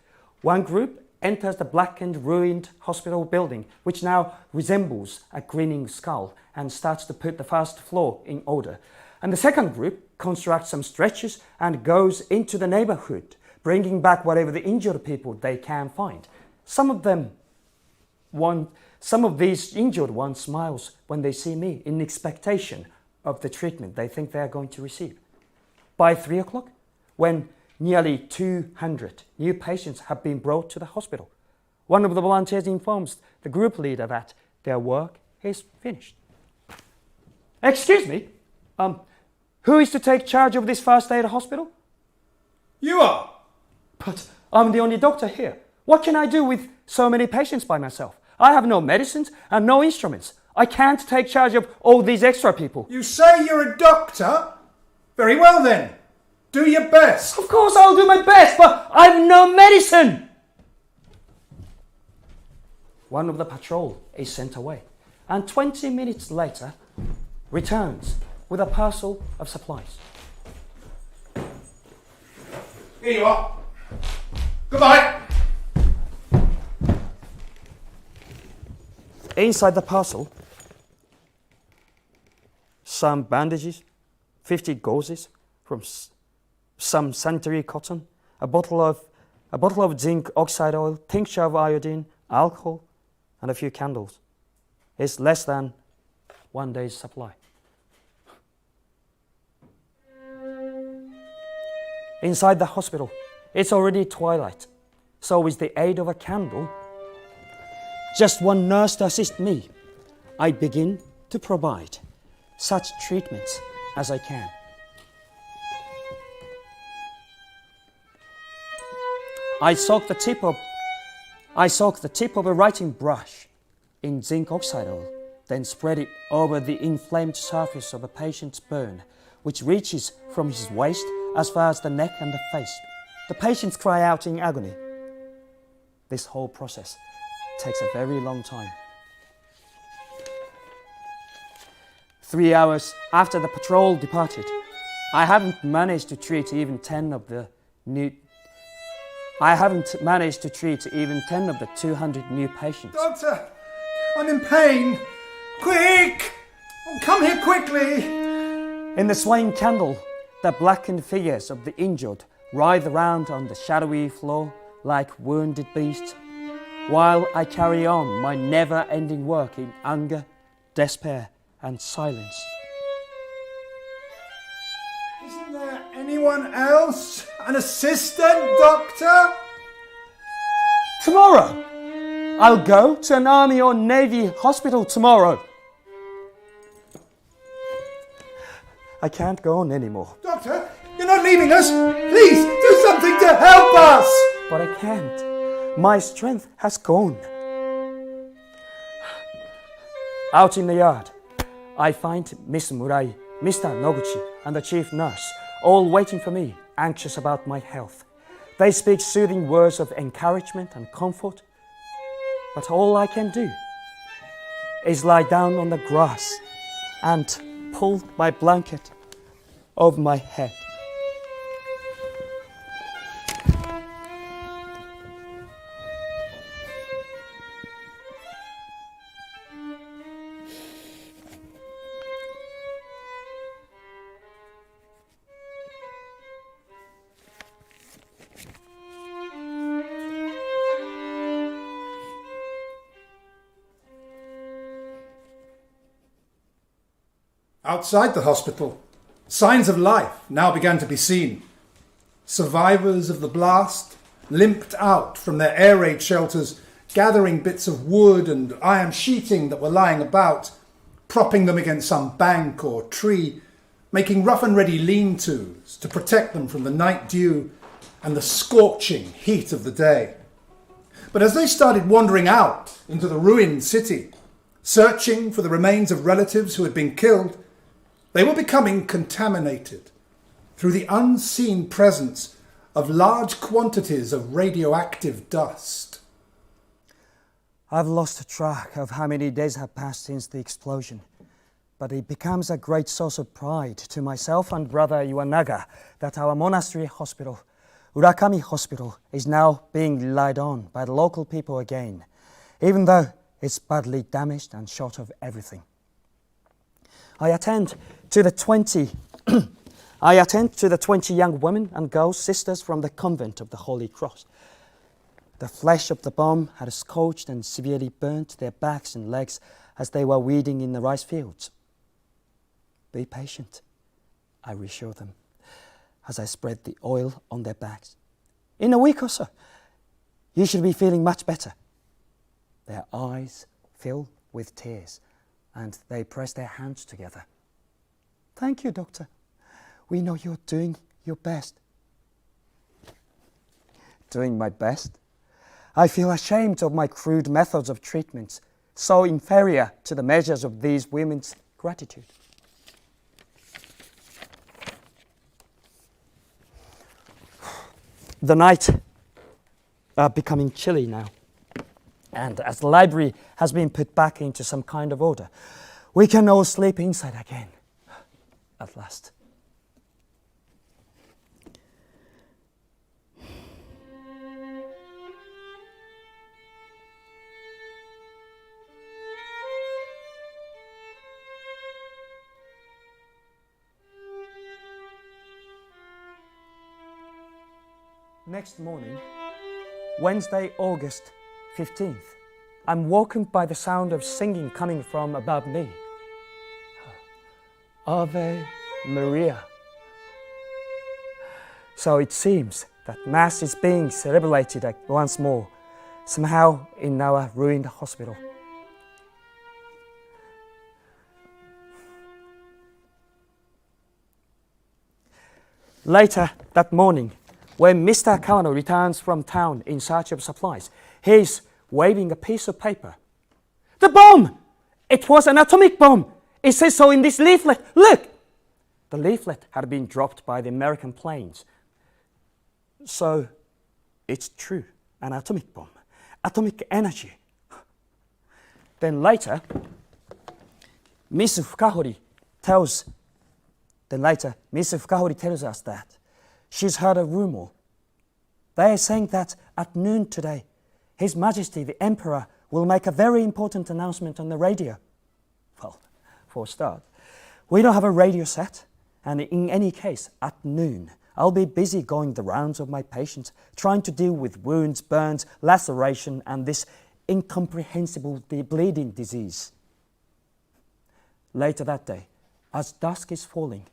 Speaker 1: One group enters the blackened, ruined hospital building, which now resembles a grinning skull, and starts to put the first floor in order. And the second group constructs some stretchers and goes into the neighborhood, bringing back whatever the injured people they can find. Some of these injured ones smiles when they see me in expectation of the treatment they think they are going to receive. By 3 o'clock, when nearly 200 new patients have been brought to the hospital, one of the volunteers informs the group leader that their work is finished. Excuse me, who is to take charge of this first aid hospital?
Speaker 2: You are.
Speaker 1: But I'm the only doctor here. What can I do with so many patients by myself? I have no medicines and no instruments. I can't take charge of all these extra people.
Speaker 2: You say you're a doctor? Very well then. Do your best.
Speaker 1: Of course I'll do my best, but I've no medicine. One of the patrol is sent away, and 20 minutes later returns with a parcel of supplies.
Speaker 2: Here you are. Goodbye.
Speaker 1: Inside the parcel, some bandages, 50 gauzes from some sanitary cotton, a bottle of zinc oxide oil, tincture of iodine, alcohol, and a few candles. It's less than 1 day's supply. Inside the hospital, it's already twilight, so with the aid of a candle, just one nurse to assist me, I begin to provide such treatments as I can. I soak the tip of a writing brush in zinc oxide oil, then spread it over the inflamed surface of a patient's burn, which reaches from his waist as far as the neck and the face. The patients cry out in agony. This whole process takes a very long time. 3 hours after the patrol departed, I haven't managed to treat even 10 of the 200 new patients.
Speaker 2: Doctor, I'm in pain. Quick! Oh, come here quickly.
Speaker 1: In the swaying candle, the blackened figures of the injured writhe around on the shadowy floor like wounded beasts, while I carry on my never-ending work in anger, despair, and silence.
Speaker 2: Isn't there anyone else? An assistant doctor?
Speaker 1: Tomorrow! I'll go to an army or navy hospital tomorrow. I can't go on anymore.
Speaker 2: Doctor, you're not leaving us. Please, do something to help us.
Speaker 1: But I can't. My strength has gone. Out in the yard, I find Miss Murai, Mr. Noguchi, and the chief nurse, all waiting for me, anxious about my health. They speak soothing words of encouragement and comfort, but all I can do is lie down on the grass and pull my blanket over my head.
Speaker 2: Outside the hospital, signs of life now began to be seen. Survivors of the blast limped out from their air raid shelters, gathering bits of wood and iron sheeting that were lying about, propping them against some bank or tree, making rough and ready lean-tos to protect them from the night dew and the scorching heat of the day. But as they started wandering out into the ruined city, searching for the remains of relatives who had been killed, they were becoming contaminated through the unseen presence of large quantities of radioactive dust.
Speaker 1: I've lost track of how many days have passed since the explosion, but it becomes a great source of pride to myself and brother Iwanaga that our monastery hospital, Urakami Hospital, is now being relied on by the local people again, even though it's badly damaged and short of everything. I attend to the 20 young women and girls, sisters from the convent of the Holy Cross. The flesh of the bomb had scorched and severely burnt their backs and legs as they were weeding in the rice fields. Be patient, I reassure them, as I spread the oil on their backs. In a week or so, you should be feeling much better. Their eyes fill with tears, and they press their hands together. Thank you, doctor. We know you're doing your best. Doing my best? I feel ashamed of my crude methods of treatment, so inferior to the measures of these women's gratitude. The night are becoming chilly now, and as the library has been put back into some kind of order, we can all sleep inside again, at last. Next morning, Wednesday, August 15th, I'm woken by the sound of singing coming from above me. Ave Maria. So it seems that Mass is being celebrated once more, somehow in our ruined hospital. Later that morning, when Mr. Kawano returns from town in search of supplies, he's waving a piece of paper. The bomb! It was an atomic bomb! It says so in this leaflet. Look! The leaflet had been dropped by the American planes. So, it's true, an atomic bomb, atomic energy. Then later, Miss Fukahori tells us that she's heard a rumor. They are saying that at noon today, His Majesty the Emperor will make a very important announcement on the radio. Well, for a start, we don't have a radio set, and in any case, at noon, I'll be busy going the rounds of my patients, trying to deal with wounds, burns, laceration, and this incomprehensible bleeding disease. Later that day, as dusk is falling,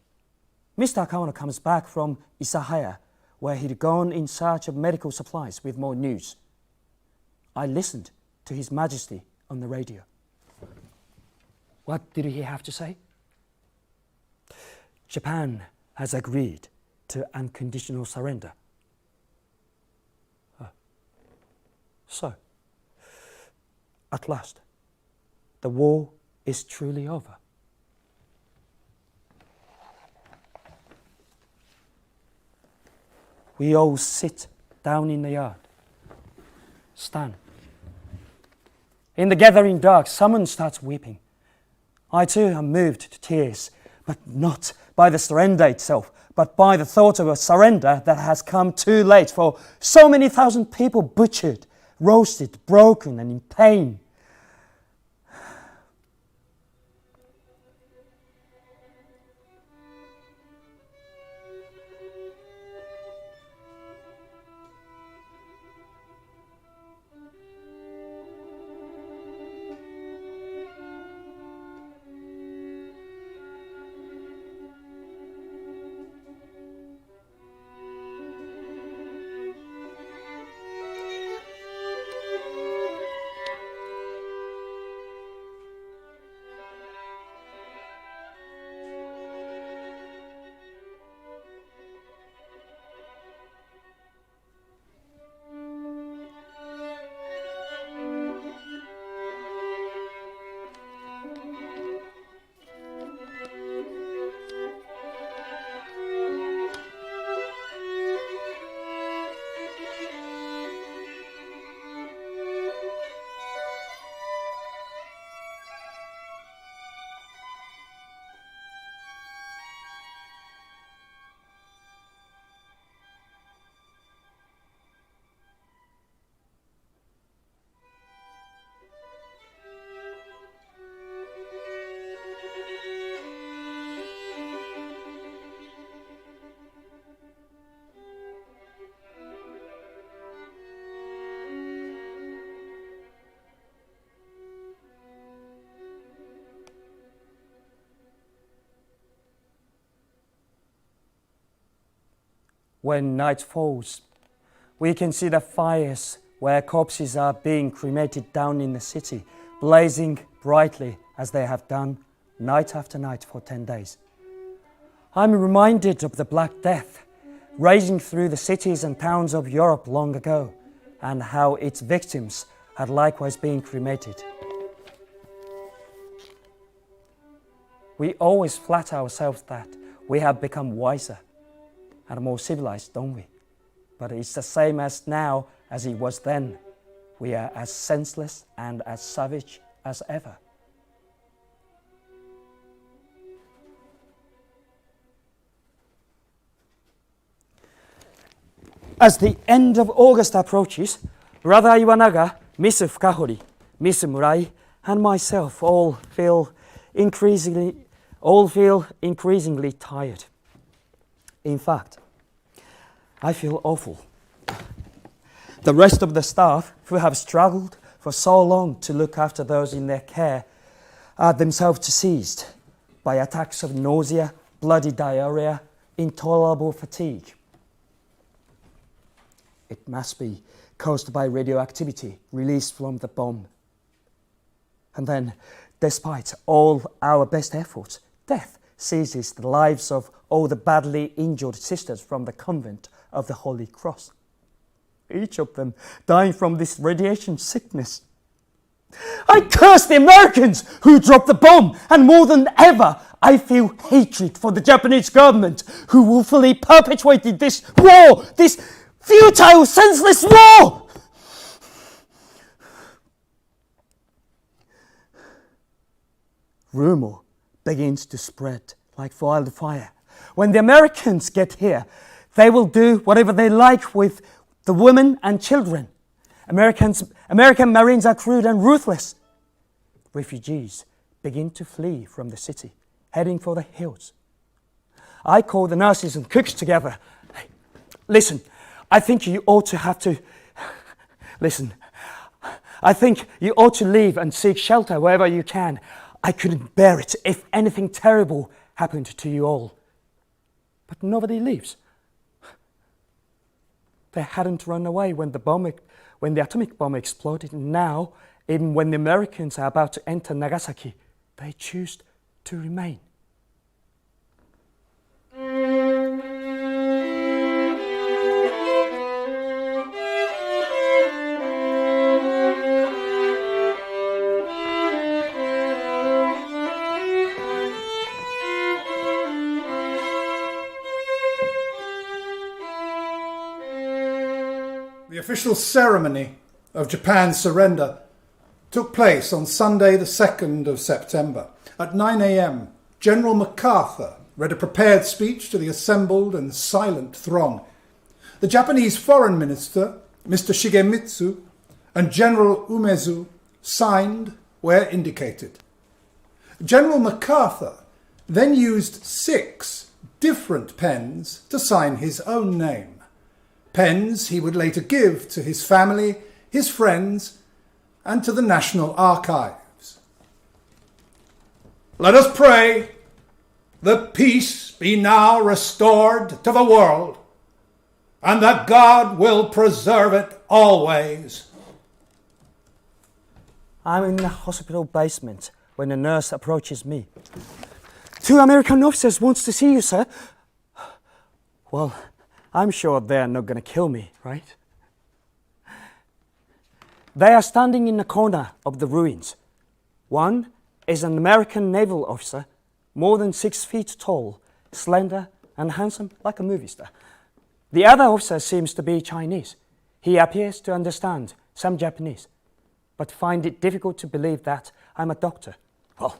Speaker 1: Mr. Kawano comes back from Isahaya, where he'd gone in search of medical supplies with more news. I listened to His Majesty on the radio. What did he have to say? Japan has agreed to unconditional surrender. So, at last, the war is truly over. We all sit down in the yard. Stan. In the gathering dark, someone starts weeping. I too am moved to tears, but not by the surrender itself, but by the thought of a surrender that has come too late for so many thousand people butchered, roasted, broken, and in pain. when night falls, we can see the fires where corpses are being cremated down in the city, blazing brightly as they have done night after night for 10 days. I'm reminded of the Black Death raging through the cities and towns of Europe long ago, and how its victims had likewise been cremated. We always flatter ourselves that we have become wiser and more civilized, don't we? But it's the same as now as it was then. We are as senseless and as savage as ever. As the end of August approaches, Brother Iwanaga, Miss Fukahori, Miss Murai, and myself all feel increasingly tired. In fact, I feel awful. The rest of the staff, who have struggled for so long to look after those in their care, are themselves seized by attacks of nausea, bloody diarrhea, intolerable fatigue. It must be caused by radioactivity released from the bomb. And then, despite all our best efforts, death seizes the lives of all the badly injured sisters from the convent of the Holy Cross, each of them dying from this radiation sickness. I curse the Americans who dropped the bomb, and more than ever, I feel hatred for the Japanese government who willfully perpetuated this war, this futile, senseless war! Rumor begins to spread like wildfire. When the Americans get here, they will do whatever they like with the women and children. American Marines are crude and ruthless. Refugees begin to flee from the city, heading for the hills. I call the nurses and cooks together. Hey, listen, I think you ought to leave and seek shelter wherever you can. I couldn't bear it if anything terrible happened to you all. But nobody leaves. They hadn't run away when the atomic bomb exploded, and now, even when the Americans are about to enter Nagasaki, they choose to remain.
Speaker 2: The official ceremony of Japan's surrender took place on Sunday the 2nd of September. At 9 a.m, General MacArthur read a prepared speech to the assembled and silent throng. The Japanese Foreign Minister, Mr. Shigemitsu, and General Umezu signed where indicated. General MacArthur then used 6 different pens to sign his own name. Pens he would later give to his family, his friends, and to the National Archives. Let us pray that peace be now restored to the world, and that God will preserve it always.
Speaker 1: I'm in the hospital basement when a nurse approaches me. 2 American officers wants to see you, sir. Well, I'm sure they're not going to kill me, right? They are standing in a corner of the ruins. One is an American naval officer, more than 6 feet tall, slender and handsome like a movie star. The other officer seems to be Chinese. He appears to understand some Japanese, but find it difficult to believe that I'm a doctor. Well,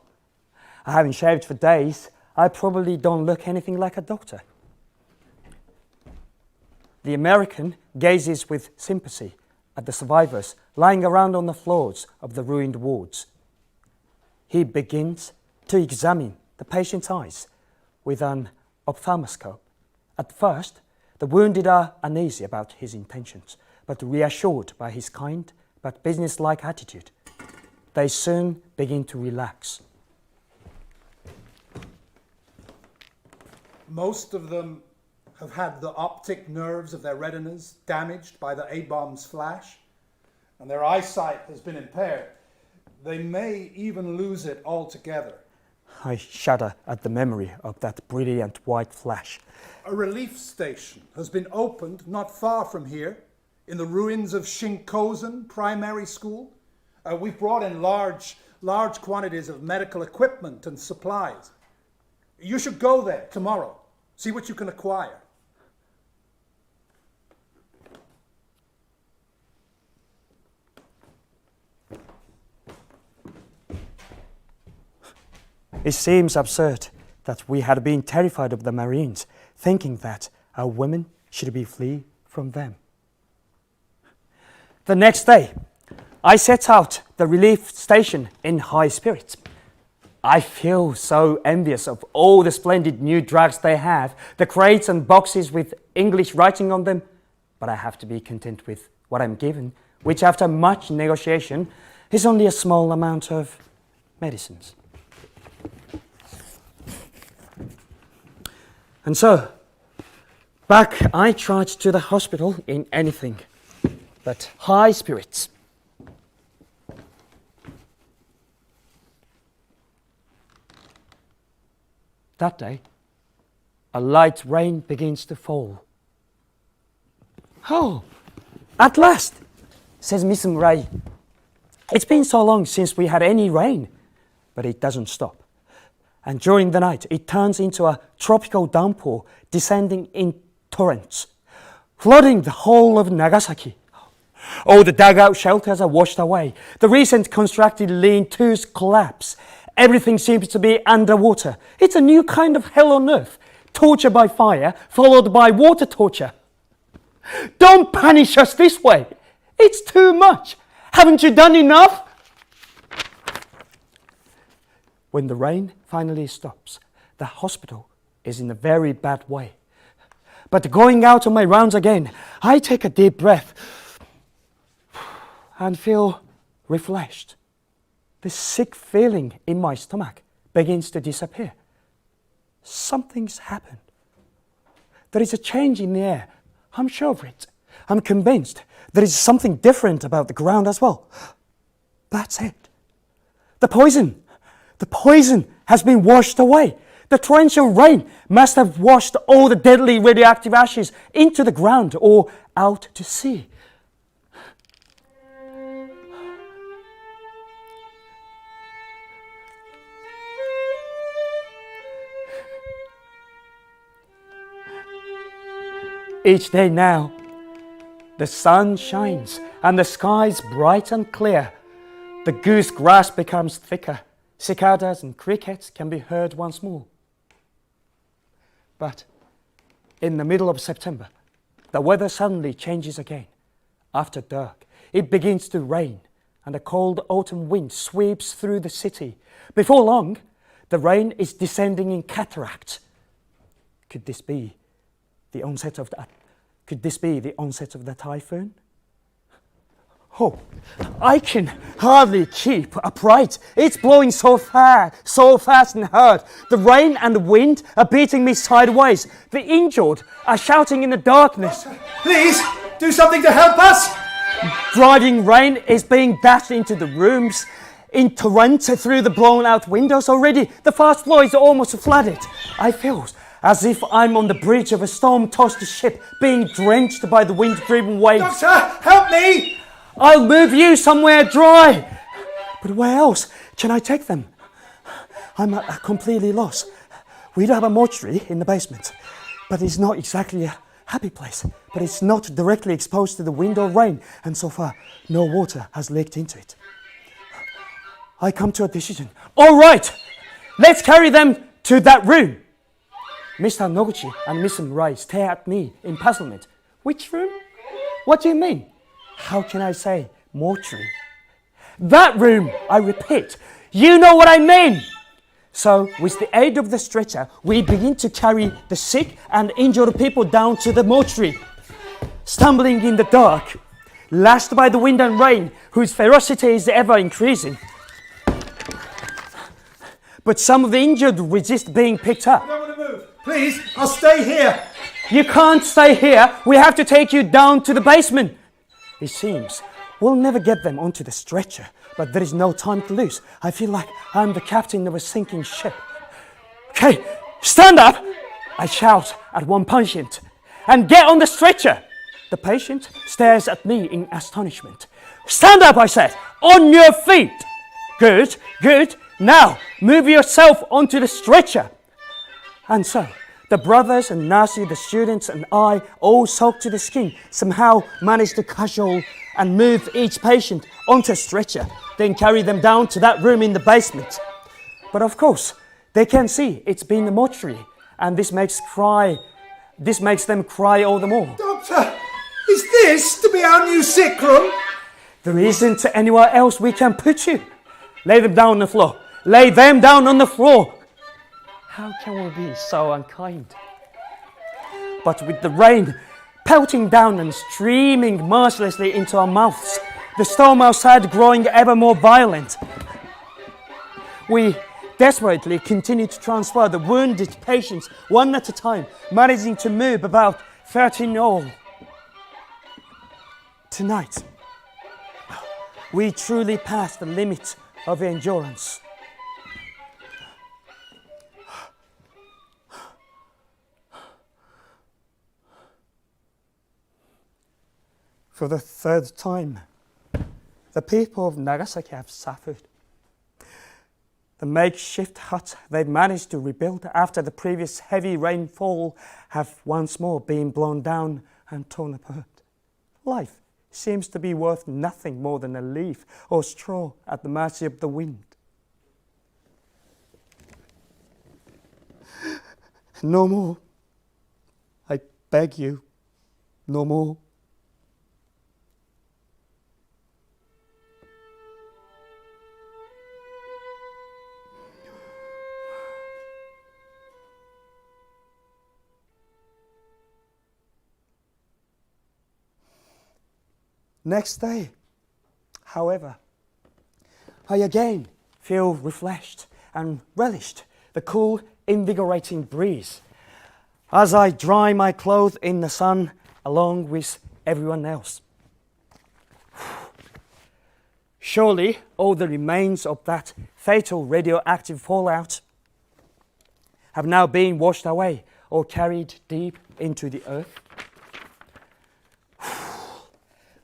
Speaker 1: I haven't shaved for days. I probably don't look anything like a doctor. The American gazes with sympathy at the survivors lying around on the floors of the ruined wards. He begins to examine the patient's eyes with an ophthalmoscope. At first, the wounded are uneasy about his intentions, but reassured by his kind but businesslike attitude, they soon begin to relax.
Speaker 2: Most of them have had the optic nerves of their retinas damaged by the A-bomb's flash, and their eyesight has been impaired. They may even lose it altogether.
Speaker 1: I shudder at the memory of that brilliant white flash.
Speaker 2: A relief station has been opened not far from here, in the ruins of Shinkozen Primary School. We've brought in large quantities of medical equipment and supplies. You should go there tomorrow, see what you can acquire.
Speaker 1: It seems absurd that we had been terrified of the Marines, thinking that our women should be flee from them. The next day, I set out the relief station in high spirits. I feel so envious of all the splendid new drugs they have, the crates and boxes with English writing on them, but I have to be content with what I'm given, which after much negotiation is only a small amount of medicines. And so, back I trudged to the hospital in anything but high spirits. That day, a light rain begins to fall. "Oh, at last," says Miss Ray. "It's been so long since we had any rain," but it doesn't stop. And during the night, it turns into a tropical downpour, descending in torrents, flooding the whole of Nagasaki. All the dugout shelters are washed away. The recent constructed lean-tos collapse. Everything seems to be underwater. It's a new kind of hell on earth. Torture by fire, followed by water torture. "Don't punish us this way. It's too much. Haven't you done enough?" When the rain finally stops, the hospital is in a very bad way. But going out on my rounds again, I take a deep breath and feel refreshed. The sick feeling in my stomach begins to disappear. Something's happened. There is a change in the air. I'm sure of it. I'm convinced there is something different about the ground as well. That's it. The poison has been washed away. The torrential rain must have washed all the deadly radioactive ashes into the ground or out to sea. Each day now, the sun shines and the sky's bright and clear. The goose grass becomes thicker. Cicadas and crickets can be heard once more. But in the middle of September, the weather suddenly changes again. After dark, it begins to rain, and a cold autumn wind sweeps through the city. Before long, the rain is descending in cataracts. Could this be the onset of the typhoon? Oh, I can hardly keep upright. It's blowing so fast and hard. The rain and the wind are beating me sideways. The injured are shouting in the darkness.
Speaker 2: Please, do something to help us!
Speaker 1: Driving rain is being dashed into the rooms in torrent through the blown out windows already. The fast floor is almost flooded. I feel as if I'm on the bridge of a storm-tossed ship being drenched by the wind-driven waves.
Speaker 2: Doctor, help me!
Speaker 1: I'll move you somewhere dry. But where else can I take them? I'm completely lost. We do have a mortuary in the basement, but it's not exactly a happy place. But it's not directly exposed to the wind or rain, and so far, no water has leaked into it. I come to a decision. All right, let's carry them to that room. Mr. Noguchi and Miss Rai stare at me in puzzlement. Which room? What do you mean? How can I say mortuary? That room, I repeat. You know what I mean. So, with the aid of the stretcher, we begin to carry the sick and injured people down to the mortuary. Stumbling in the dark, lashed by the wind and rain, whose ferocity is ever increasing. But some of the injured resist being picked up.
Speaker 2: I don't want to move. Please, I'll stay here.
Speaker 1: You can't stay here. We have to take you down to the basement. It seems we'll never get them onto the stretcher, but there is no time to lose. I feel like I'm the captain of a sinking ship. Okay, stand up, I shout at one patient, and get on the stretcher. The patient stares at me in astonishment. Stand up, I said, on your feet. Good, good. Now, move yourself onto the stretcher. And so, the brothers and nurses, the students and I, all soaked to the skin, somehow managed to cajole and move each patient onto a stretcher, then carry them down to that room in the basement. But of course, they can see it's been a mortuary, and this makes them cry all the more.
Speaker 2: Doctor, is this to be our new sick room?
Speaker 1: There isn't anywhere else we can put you. Lay them down on the floor. Lay them down on the floor. How can we be so unkind? But with the rain pelting down and streaming mercilessly into our mouths, the storm outside growing ever more violent, we desperately continued to transfer the wounded patients one at a time, managing to move about 13 in all. Tonight, we truly passed the limit of endurance. For the third time, the people of Nagasaki have suffered. The makeshift hut they've managed to rebuild after the previous heavy rainfall have once more been blown down and torn apart. Life seems to be worth nothing more than a leaf or straw at the mercy of the wind. No more. I beg you, no more. Next day, however, I again feel refreshed and relished the cool, invigorating breeze as I dry my clothes in the sun along with everyone else. Surely all the remains of that fatal radioactive fallout have now been washed away or carried deep into the earth.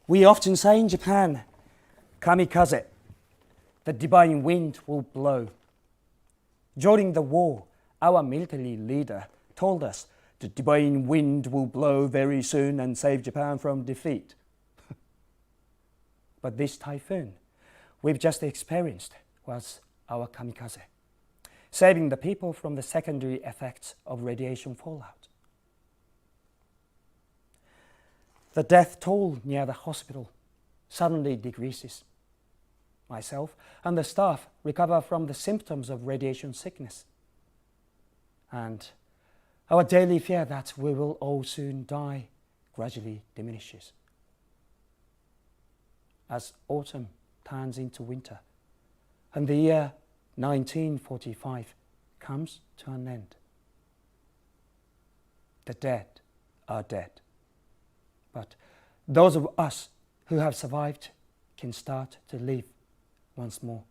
Speaker 1: We often say in Japan, kamikaze, the divine wind will blow. During the war, our military leader told us the divine wind will blow very soon and save Japan from defeat. But this typhoon we've just experienced was our kamikaze, saving the people from the secondary effects of radiation fallout. The death toll near the hospital suddenly decreases. Myself and the staff recover from the symptoms of radiation sickness. And our daily fear that we will all soon die gradually diminishes. As autumn turns into winter and the year 1945 comes to an end, the dead are dead. But those of us who have survived can start to live once more.